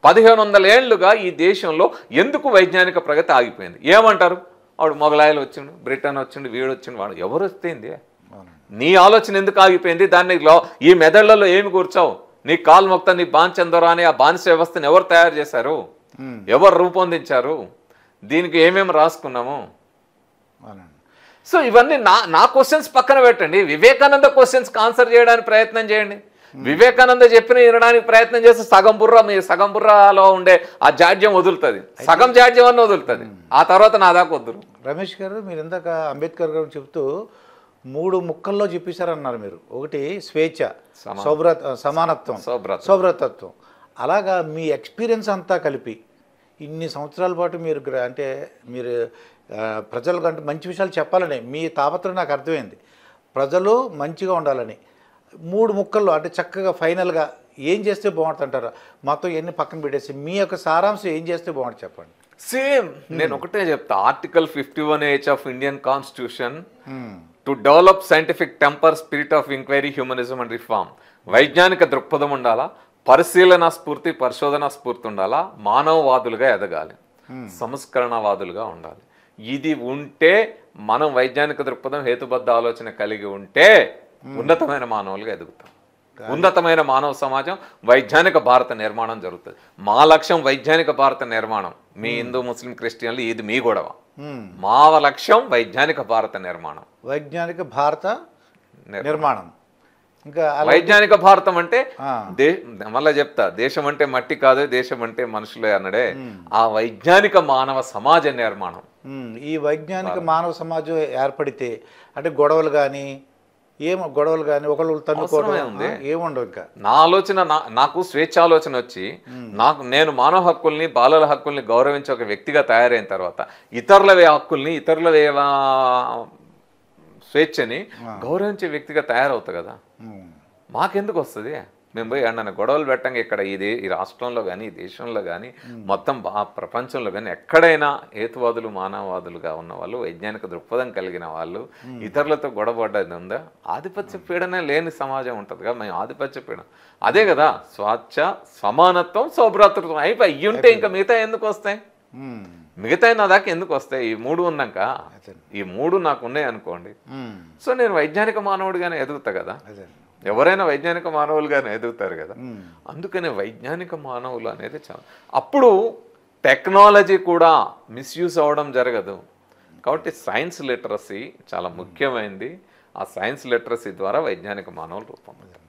1500 ఏళ్లుగా ఈ దేశంలో ఎందుకు వైజ్ఞానిక ప్రగతి ఆగిపోయింది? ఏమంటారు? వాడు మొగలాయలు వచ్చిండు, బ్రిటన్ వచ్చిండు, వీడు వచ్చిండు, వాడు ఎవరు వస్తేంది? నీ ఆలోచన ఎందుకు ఆగిపోయింది? దాన్ని ఈ మెదళ్లలో ఏమి కూర్చావు? నీ కాలు మొక్త నీ బాన్చందరా అని ఆ బానిస వ్యవస్థను ఎవరు తయారు చేశారు? ఎవరు రూపొందించారు? దీనికి ఏమేమి రాసుకున్నాము? సో ఇవన్నీ నా క్వశ్చన్స్ పక్కన పెట్టండి. వివేకానంద క్వశ్చన్స్కి ఆన్సర్ చేయడానికి ప్రయత్నం చేయండి. వివేకానంద చెప్పిన వినడానికి ప్రయత్నం చేస్తే సగం బుర్రలో ఉండే ఆ జాడ్యం వదులుతుంది, సగం జాడ్యం అన్న వదులుతుంది. ఆ తర్వాత నా దాకా వద్దురు. రమేష్ గారు, మీరు ఇందాక అంబేద్కర్ గారు చెప్తూ 3 ముక్కల్లో చెప్పేశారన్నారు మీరు. ఒకటి స్వేచ్ఛ, సమానత్వం, సౌభ్రతత్వం. అలాగా మీ ఎక్స్పీరియన్స్ అంతా కలిపి ఇన్ని సంవత్సరాల పాటు మీరు మీరు ప్రజలకు అంటే మంచి విషయాలు చెప్పాలని మీ తాపత్రయం నాకు అర్థమైంది. ప్రజలు మంచిగా ఉండాలని 3 ముక్కల్లో అంటే చక్కగా ఫైనల్గా ఏం చేస్తే బాగుంటుంది అంటారు? మొత్తం ఎన్ని పక్కన పెట్టేసి మీ యొక్క సారాంశం ఏం చేస్తే బాగుంటుంది చెప్పండి. సేమ్ నేను ఒకటే చెప్తా. Article 51H of Indian constitution to develop scientific temper, spirit of enquiry, humanism and reform. వైజ్ఞానిక దృక్పథం ఉండాలా, పరిశీలన స్ఫూర్తి, పరిశోధన స్ఫూర్తి ఉండాలా, మానవవాదులుగా ఎదగాలి, సంస్కరణవాదులుగా ఉండాలి. ఇది ఉంటే మనం వైజ్ఞానిక దృక్పథం, హేతుబద్ధ ఆలోచన కలిగి ఉంటే ఉన్నతమైన మానవులుగా ఎదుగుతాం. ఉన్నతమైన మానవ సమాజం, వైజ్ఞానిక భారత నిర్మాణం జరుగుతుంది. మా లక్ష్యం వైజ్ఞానిక భారత నిర్మాణం. మీ హిందూ, ముస్లిం, క్రిస్టియన్లు ఇది మీ గొడవ. మా లక్ష్యం వైజ్ఞానిక భారత నిర్మాణం. వైజ్ఞానిక భారత నిర్మాణం. ఇంకా వైజ్ఞానిక భారతం అంటే మళ్ళా చెప్తా, దేశం అంటే మట్టి కాదు, దేశం అంటే మనుషులే అన్నడే. ఆ వైజ్ఞానిక మానవ సమాజ నిర్మాణం. ఈ వైజ్ఞానిక మానవ సమాజం ఏర్పడితే అంటే గొడవలు కానీ ఒకళ్ళు తన్నుకోవడం ఏముండవు. ఇంకా నా ఆలోచన, నాకు స్వేచ్ఛ ఆలోచన వచ్చి నేను మానవ హక్కుల్ని, బాలల హక్కుల్ని గౌరవించే ఒక వ్యక్తిగా తయారైన తర్వాత ఇతరుల హక్కుల్ని, ఇతరుల స్వేచ్ఛని గౌరవించే వ్యక్తిగా తయారవుతా కదా. మాకెందుకు వస్తుంది? మేము పోయి అన్న గొడవలు పెట్టంగా ఇక్కడ ఈ రాష్ట్రంలో కానీ, ఈ దేశంలో కానీ, మొత్తం ప్రపంచంలో కానీ ఎక్కడైనా హేతువాదులు, మానవవాదులుగా ఉన్న వాళ్ళు, వైజ్ఞానిక దృక్పథం కలిగిన వాళ్ళు ఇతరులతో గొడవపడ్డది ఉందా? ఆధిపత్య పీడనే లేని సమాజం ఉంటుంది కదా. మేము ఆధిపత్య పీడన అదే కదా. స్వేచ్ఛ, సమానత్వం, సౌభ్రాతృత్వం అయిపోయి ఇయ్యుంటే ఇంకా మిగతా ఎందుకు వస్తాయి? మిగతా నా దాకా ఎందుకు వస్తాయి? ఈ 3 ఉన్నాక, ఈ 3 నాకు ఉన్నాయి అనుకోండి. సో నేను వైజ్ఞానిక మానవుడిగానే ఎదుగుతా కదా. ఎవరైనా వైజ్ఞానిక మానవులుగానే ఎదుగుతారు కదా. అందుకనే వైజ్ఞానిక మానవులు అనేది చాలా, అప్పుడు టెక్నాలజీ కూడా మిస్యూజ్ అవ్వడం జరగదు. కాబట్టి సైన్స్ లిటరసీ చాలా ముఖ్యమైనది. ఆ సైన్స్ లిటరసీ ద్వారా వైజ్ఞానిక మానవులు రూపొందుతారు.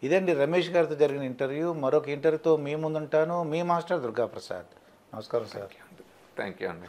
ఇదండి రమేష్ గారితో జరిగిన ఇంటర్వ్యూ. మరొక ఇంటర్వ్యూతో మీ ముందుంటాను. మీ మాస్టర్ దుర్గాప్రసాద్. నమస్కారం సార్. థ్యాంక్ యూ అండి.